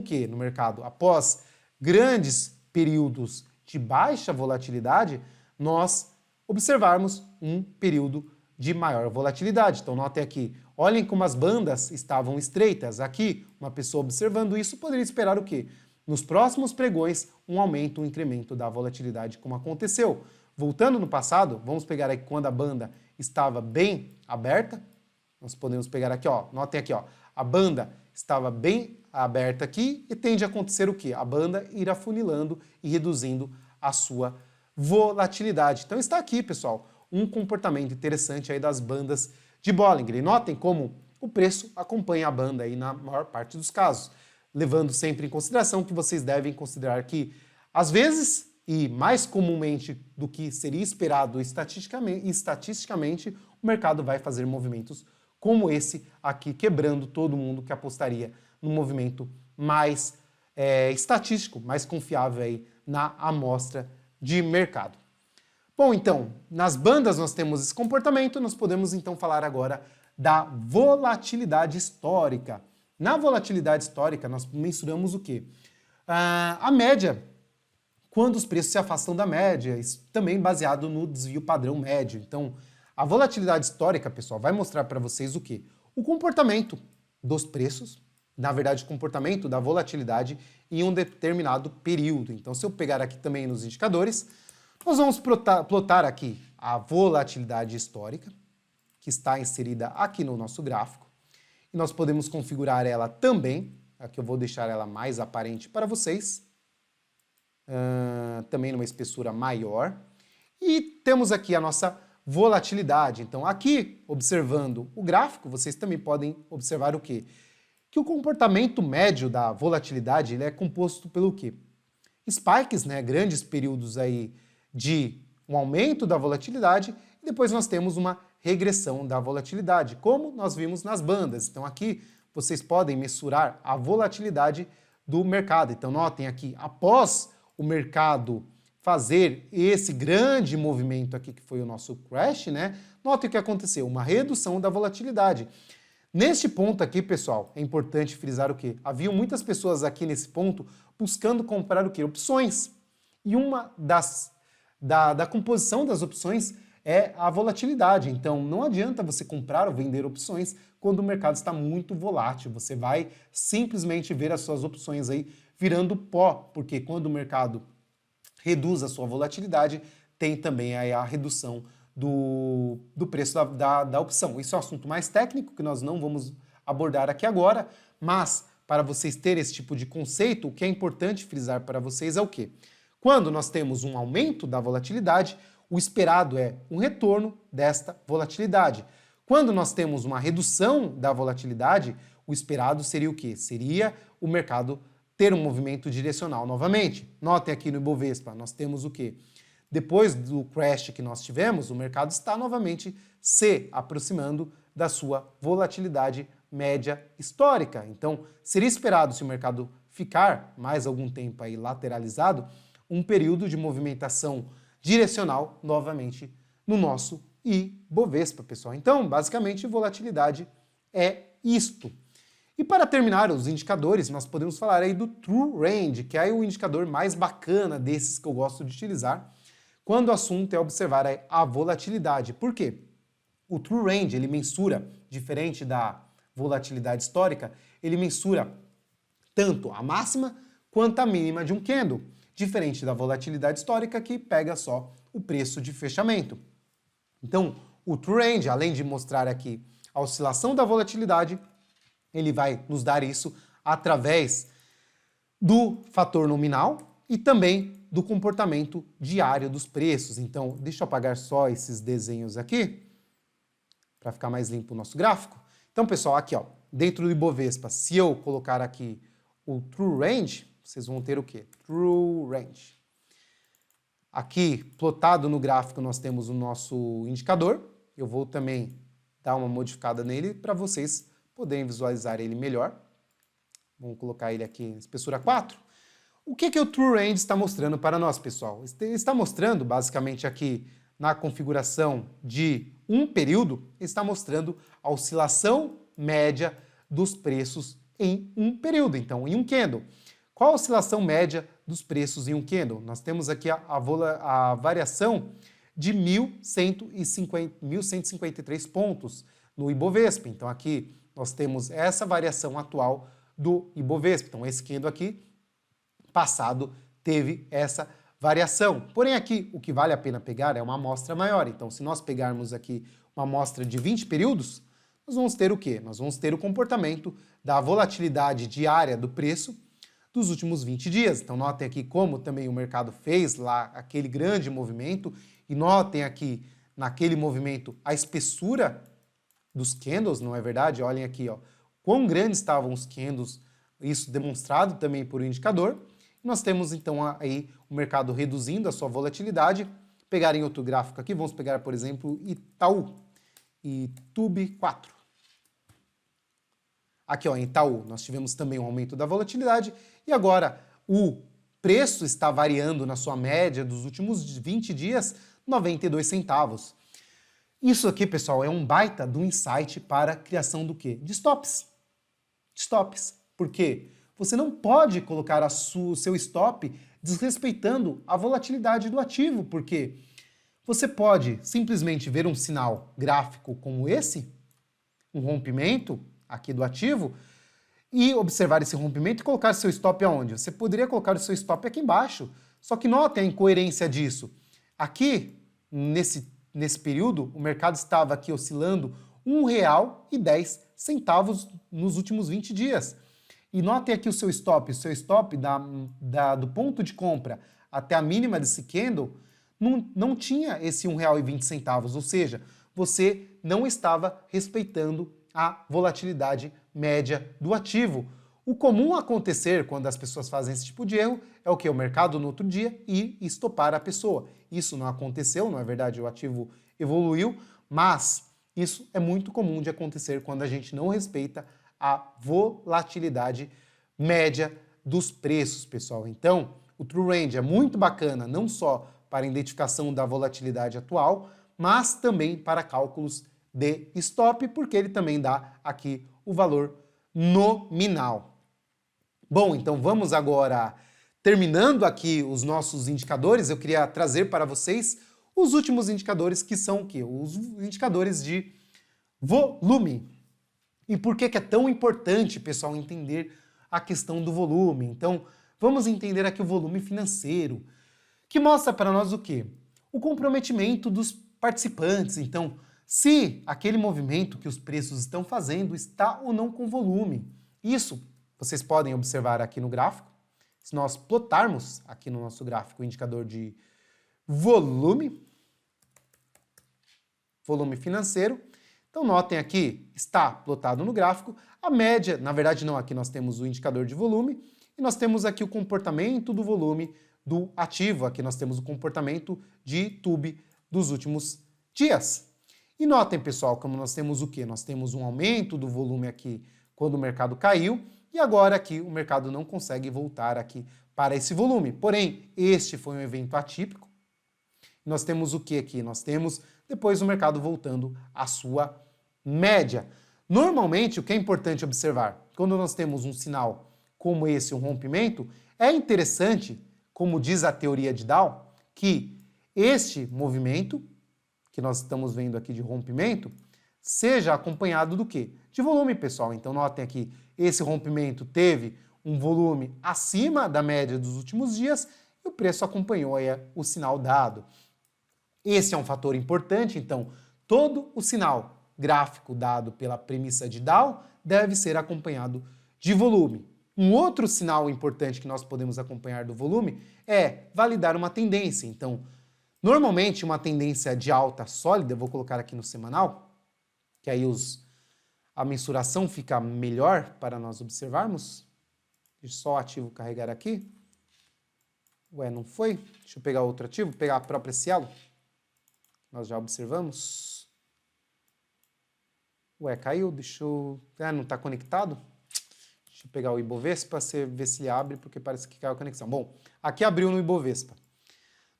que no mercado, após grandes períodos de baixa volatilidade, nós observarmos um período de maior volatilidade. Então notem aqui, olhem como as bandas estavam estreitas. Aqui, uma pessoa observando isso poderia esperar o quê? nos próximos pregões um aumento, um incremento da volatilidade, como aconteceu. Voltando no passado, vamos pegar aqui quando a banda estava bem aberta. Nós podemos pegar aqui, ó, notem aqui, ó, a banda estava bem aberta aqui e tende a acontecer o quê? A banda ir afunilando e reduzindo a sua volatilidade. Então está aqui, pessoal, um comportamento interessante aí das bandas de Bollinger. E notem como o preço acompanha a banda aí na maior parte dos casos, levando sempre em consideração que vocês devem considerar que, às vezes, e mais comumente do que seria esperado estatisticamente, o mercado vai fazer movimentos como esse aqui, quebrando todo mundo que apostaria num movimento mais estatístico, mais confiável aí na amostra de mercado. Bom, então, nas bandas nós temos esse comportamento, nós podemos então falar agora da volatilidade histórica. Na volatilidade histórica, nós mensuramos o quê? A média, quando os preços se afastam da média, isso também baseado no desvio padrão médio. Então, a volatilidade histórica, pessoal, vai mostrar para vocês o quê? O comportamento dos preços, na verdade, o comportamento da volatilidade em um determinado período. Então, se eu pegar aqui também nos indicadores, nós vamos plotar aqui a volatilidade histórica, que está inserida aqui no nosso gráfico. E nós podemos configurar ela também, aqui eu vou deixar ela mais aparente para vocês, também numa espessura maior. E temos aqui a nossa volatilidade. Então aqui, observando o gráfico, vocês também podem observar o quê? Que o comportamento médio da volatilidade ele é composto pelo quê? Spikes, né, grandes períodos aí de um aumento da volatilidade, e depois nós temos uma regressão da volatilidade, como nós vimos nas bandas. Então aqui vocês podem mensurar a volatilidade do mercado. Então notem aqui, após o mercado fazer esse grande movimento aqui, que foi o nosso crash, né? Notem o que aconteceu, uma redução da volatilidade. Neste ponto aqui, pessoal, é importante frisar o quê? Haviam muitas pessoas aqui nesse ponto buscando comprar o quê? Opções. E uma da composição das opções é a volatilidade. Então, não adianta você comprar ou vender opções quando o mercado está muito volátil. Você vai simplesmente ver as suas opções aí virando pó, porque quando o mercado reduz a sua volatilidade, tem também aí a redução do preço da opção. Isso é um assunto mais técnico que nós não vamos abordar aqui agora, mas para vocês terem esse tipo de conceito, o que é importante frisar para vocês é o quê? Quando nós temos um aumento da volatilidade, o esperado é um retorno desta volatilidade. Quando nós temos uma redução da volatilidade, o esperado seria o quê? Seria o mercado ter um movimento direcional novamente. Notem aqui no Ibovespa, nós temos o quê? Depois do crash que nós tivemos, o mercado está novamente se aproximando da sua volatilidade média histórica. Então, seria esperado, se o mercado ficar mais algum tempo aí lateralizado, um período de movimentação direcional novamente no nosso Ibovespa, pessoal. Então, basicamente, volatilidade é isto. E para terminar os indicadores, nós podemos falar aí do True Range, que é o indicador mais bacana desses que eu gosto de utilizar, quando o assunto é observar a volatilidade. Por quê? O True Range, ele mensura, diferente da volatilidade histórica, ele mensura tanto a máxima quanto a mínima de um candle, diferente da volatilidade histórica que pega só o preço de fechamento. Então, o True Range, além de mostrar aqui a oscilação da volatilidade, ele vai nos dar isso através do fator nominal e também do comportamento diário dos preços. Então, deixa eu apagar só esses desenhos aqui, para ficar mais limpo o nosso gráfico. Então, pessoal, aqui, ó, dentro do Ibovespa, se eu colocar aqui o True Range, vocês vão ter o quê? True Range. Aqui, plotado no gráfico, nós temos o nosso indicador. Eu vou também dar uma modificada nele para vocês poderem visualizar ele melhor. Vamos colocar ele aqui em espessura 4. O que o True Range está mostrando para nós, pessoal? Ele está mostrando, basicamente, aqui na configuração de um período, está mostrando a oscilação média dos preços em um período, então, em um candle. Qual a oscilação média dos preços em um candle? Nós temos aqui a variação de 1.153 pontos no Ibovespa. Então, aqui nós temos essa variação atual do Ibovespa. Então, esse candle aqui passado teve essa variação. Porém aqui o que vale a pena pegar é uma amostra maior. Então se nós pegarmos aqui uma amostra de 20 períodos, nós vamos ter o quê? Nós vamos ter o comportamento da volatilidade diária do preço dos últimos 20 dias. Então notem aqui como também o mercado fez lá aquele grande movimento e notem aqui naquele movimento a espessura dos candles, não é verdade? Olhem aqui, ó, quão grandes estavam os candles, isso demonstrado também por um indicador. Nós temos então aí o mercado reduzindo a sua volatilidade. Pegar em outro gráfico aqui, vamos pegar, por exemplo, Itaú, ITUB 4. Aqui, ó, em Itaú, nós tivemos também um aumento da volatilidade e agora o preço está variando na sua média dos últimos 20 dias, 92 centavos. Isso aqui, pessoal, é um baita do insight para a criação do quê? De stops. Stops. Por quê? Você não pode colocar o seu stop desrespeitando a volatilidade do ativo, porque você pode simplesmente ver um sinal gráfico como esse, um rompimento aqui do ativo, e observar esse rompimento e colocar seu stop aonde? Você poderia colocar o seu stop aqui embaixo, só que notem a incoerência disso. Aqui, nesse período, o mercado estava aqui oscilando R$ 1,10 nos últimos 20 dias. E notem aqui o seu stop do ponto de compra até a mínima desse candle não tinha esse R$ 1,20, ou seja, você não estava respeitando a volatilidade média do ativo. O comum acontecer quando as pessoas fazem esse tipo de erro é o que? O mercado no outro dia ir estopar a pessoa. Isso não aconteceu, não é verdade? O ativo evoluiu, mas isso é muito comum de acontecer quando a gente não respeita a volatilidade média dos preços, pessoal. Então, o True Range é muito bacana, não só para a identificação da volatilidade atual, mas também para cálculos de stop, porque ele também dá aqui o valor nominal. Bom, então vamos agora, terminando aqui os nossos indicadores, eu queria trazer para vocês os últimos indicadores, que são o quê? Os indicadores de volume. E por que é tão importante, pessoal, entender a questão do volume? Então, vamos entender aqui o volume financeiro, que mostra para nós o quê? O comprometimento dos participantes. Então, se aquele movimento que os preços estão fazendo está ou não com volume. Isso vocês podem observar aqui no gráfico. Se nós plotarmos aqui no nosso gráfico o indicador de volume financeiro, então notem aqui, está plotado no gráfico, a média, na verdade não, aqui nós temos o indicador de volume e nós temos aqui o comportamento do volume do ativo, aqui nós temos o comportamento de TUB dos últimos dias. E notem, pessoal, como nós temos o quê? Nós temos um aumento do volume aqui quando o mercado caiu e agora aqui o mercado não consegue voltar aqui para esse volume. Porém, este foi um evento atípico. Nós temos o que aqui? Nós temos depois o mercado voltando à sua média. Normalmente, o que é importante observar, quando nós temos um sinal como esse, um rompimento, é interessante, como diz a teoria de Dow, que este movimento que nós estamos vendo aqui de rompimento, seja acompanhado do quê? De volume, pessoal. Então notem aqui, esse rompimento teve um volume acima da média dos últimos dias e o preço acompanhou aí o sinal dado. Esse é um fator importante, então todo o sinal gráfico dado pela premissa de Dow deve ser acompanhado de volume. Um outro sinal importante que nós podemos acompanhar do volume é validar uma tendência. Então, normalmente, uma tendência de alta sólida, eu vou colocar aqui no semanal, que aí a mensuração fica melhor para nós observarmos. Deixa só o ativo carregar aqui. Ué, não foi? Deixa eu pegar outro ativo, pegar a própria Cielo. Nós já observamos. Ué, caiu, deixa eu... não está conectado? Deixa eu pegar o Ibovespa, ver se ele abre, porque parece que caiu a conexão. Bom, aqui abriu no Ibovespa.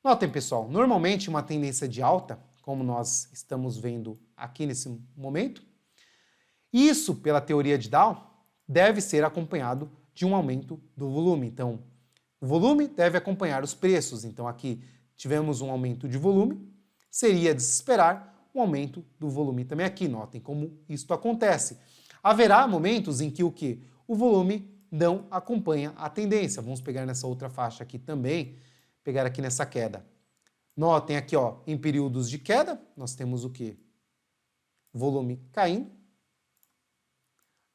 Notem, pessoal, normalmente uma tendência de alta, como nós estamos vendo aqui nesse momento, isso, pela teoria de Dow, deve ser acompanhado de um aumento do volume. Então, o volume deve acompanhar os preços. Então, aqui tivemos um aumento de volume, seria de se esperar um aumento do volume também aqui. Notem como isto acontece. Haverá momentos em que o quê? O volume não acompanha a tendência. Vamos pegar nessa outra faixa aqui também, pegar aqui nessa queda. Notem aqui, ó, em períodos de queda, nós temos o quê? Volume caindo,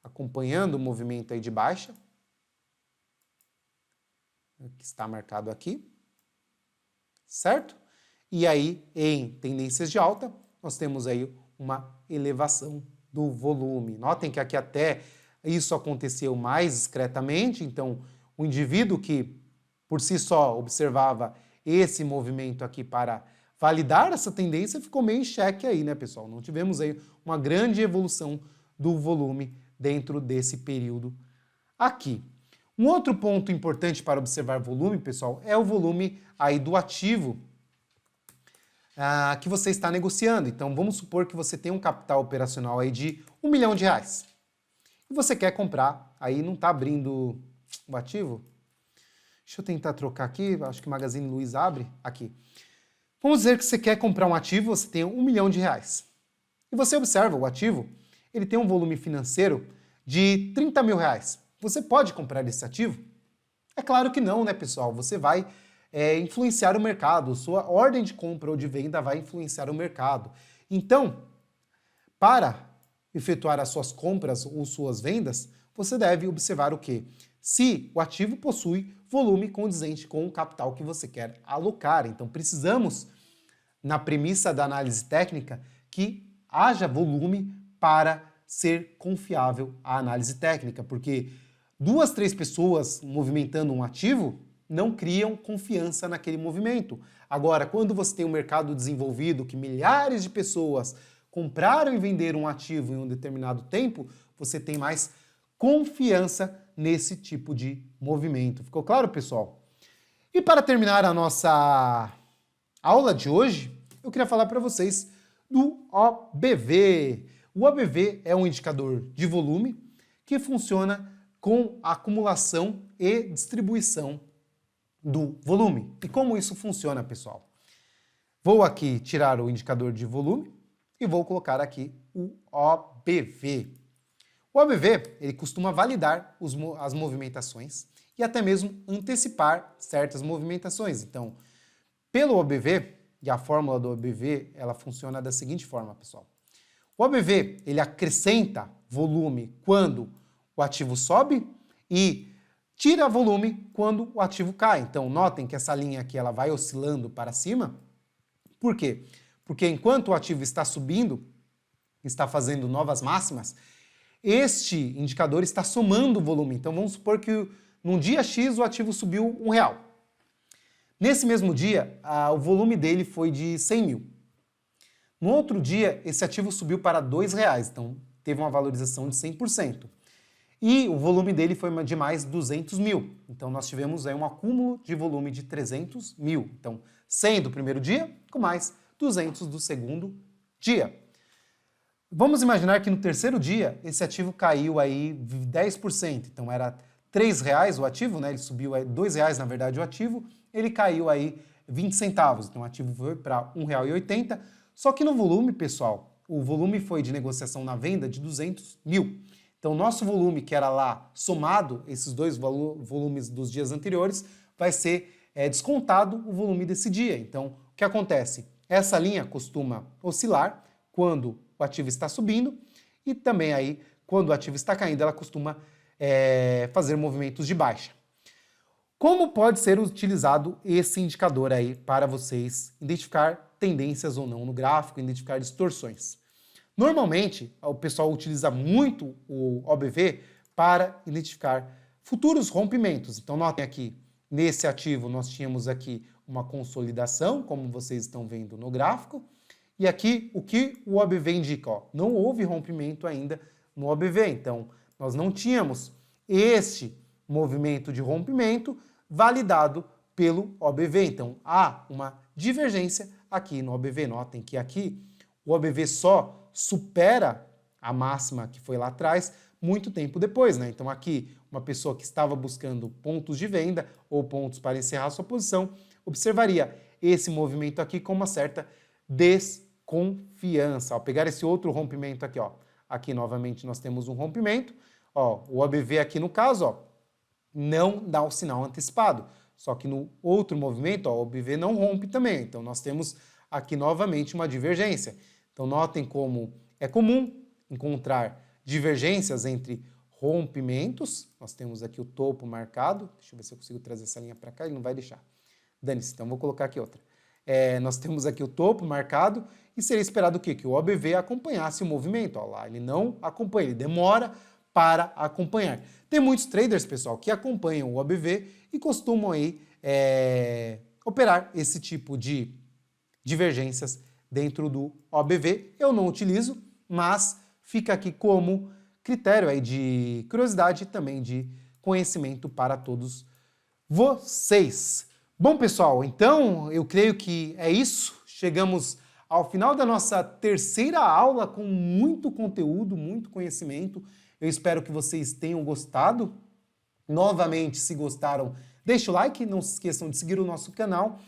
acompanhando o movimento aí de baixa, que está marcado aqui, certo? E aí, em tendências de alta, nós temos aí uma elevação do volume. Notem que aqui até isso aconteceu mais discretamente, então o indivíduo que por si só observava esse movimento aqui para validar essa tendência ficou meio em xeque aí, né, pessoal? Não tivemos aí uma grande evolução do volume dentro desse período aqui. Um outro ponto importante para observar volume, pessoal, é o volume aí do ativo que você está negociando. Então, vamos supor que você tem um capital operacional aí de R$1 milhão. E você quer comprar, aí não está abrindo o ativo? Deixa eu tentar trocar aqui, acho que o Magazine Luiza abre. Aqui. Vamos dizer que você quer comprar um ativo, você tem R$1 milhão. E você observa o ativo, ele tem um volume financeiro de R$30 mil. Você pode comprar esse ativo? É claro que não, né, pessoal? Você vai influenciar o mercado, sua ordem de compra ou de venda vai influenciar o mercado. Então, para efetuar as suas compras ou suas vendas, você deve observar o quê? Se o ativo possui volume condizente com o capital que você quer alocar. Então, precisamos, na premissa da análise técnica, que haja volume para ser confiável a análise técnica, porque 2, 3 pessoas movimentando um ativo não criam confiança naquele movimento. Agora, quando você tem um mercado desenvolvido, que milhares de pessoas compraram e venderam um ativo em um determinado tempo, você tem mais confiança nesse tipo de movimento. Ficou claro, pessoal? E para terminar a nossa aula de hoje, eu queria falar para vocês do OBV. O OBV é um indicador de volume que funciona com a acumulação e distribuição do volume. E como isso funciona, pessoal? Vou aqui tirar o indicador de volume e vou colocar aqui o OBV. O OBV, ele costuma validar as movimentações e até mesmo antecipar certas movimentações. Então, pelo OBV, e a fórmula do OBV, ela funciona da seguinte forma, pessoal. O OBV, ele acrescenta volume quando o ativo sobe e tira volume quando o ativo cai. Então, notem que essa linha aqui ela vai oscilando para cima. Por quê? Porque enquanto o ativo está subindo, está fazendo novas máximas, este indicador está somando o volume. Então, vamos supor que num dia X o ativo subiu R$1. Nesse mesmo dia, o volume dele foi de 100 mil. No outro dia, esse ativo subiu para R$2, então teve uma valorização de 100%. E o volume dele foi de mais 200 mil. Então nós tivemos aí um acúmulo de volume de 300 mil. Então 100 do primeiro dia com mais 200 do segundo dia. Vamos imaginar que no terceiro dia esse ativo caiu aí 10%. Então era R$3 o ativo, né? Ele subiu aí R$2 na verdade o ativo, ele caiu aí 20 centavos. Então o ativo foi para R$1,80. Só que no volume, pessoal, o volume foi de negociação na venda de 200 mil. Então, o nosso volume, que era lá somado, esses dois volumes dos dias anteriores, vai ser descontado o volume desse dia. Então, o que acontece? Essa linha costuma oscilar quando o ativo está subindo e também aí, quando o ativo está caindo, ela costuma fazer movimentos de baixa. Como pode ser utilizado esse indicador aí para vocês identificar tendências ou não no gráfico, identificar distorções? Normalmente, o pessoal utiliza muito o OBV para identificar futuros rompimentos. Então, notem aqui, nesse ativo nós tínhamos aqui uma consolidação, como vocês estão vendo no gráfico. E aqui, o que o OBV indica? Ó, não houve rompimento ainda no OBV. Então, nós não tínhamos este movimento de rompimento validado pelo OBV. Então, há uma divergência aqui no OBV. Notem que aqui o OBV só supera a máxima que foi lá atrás muito tempo depois, né? Então aqui, uma pessoa que estava buscando pontos de venda ou pontos para encerrar sua posição, observaria esse movimento aqui com uma certa desconfiança. Ao pegar esse outro rompimento aqui, ó, aqui novamente nós temos um rompimento, ó, o OBV aqui no caso, ó, não dá o sinal antecipado. Só que no outro movimento, ó, o OBV não rompe também. Então nós temos aqui novamente uma divergência. Então notem como é comum encontrar divergências entre rompimentos. Nós temos aqui o topo marcado. Deixa eu ver se eu consigo trazer essa linha para cá, ele não vai deixar. Dane-se, então vou colocar aqui outra. Nós temos aqui o topo marcado e seria esperado o quê? Que o OBV acompanhasse o movimento. Olha lá, ele não acompanha, ele demora para acompanhar. Tem muitos traders, pessoal, que acompanham o OBV e costumam aí operar esse tipo de divergências dentro do OBV. Eu não utilizo, mas fica aqui como critério aí de curiosidade e também de conhecimento para todos vocês. Bom, pessoal, então eu creio que é isso. Chegamos ao final da nossa terceira aula com muito conteúdo, muito conhecimento. Eu espero que vocês tenham gostado. Novamente, se gostaram, deixa o like, não se esqueçam de seguir o nosso canal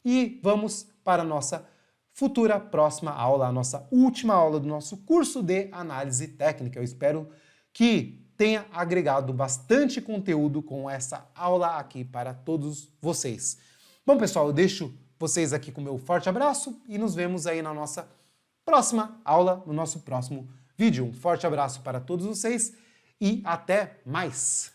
e vamos para a nossa futura próxima aula, a nossa última aula do nosso curso de análise técnica. Eu espero que tenha agregado bastante conteúdo com essa aula aqui para todos vocês. Bom, pessoal, eu deixo vocês aqui com o meu forte abraço e nos vemos aí na nossa próxima aula, no nosso próximo vídeo. Um forte abraço para todos vocês e até mais!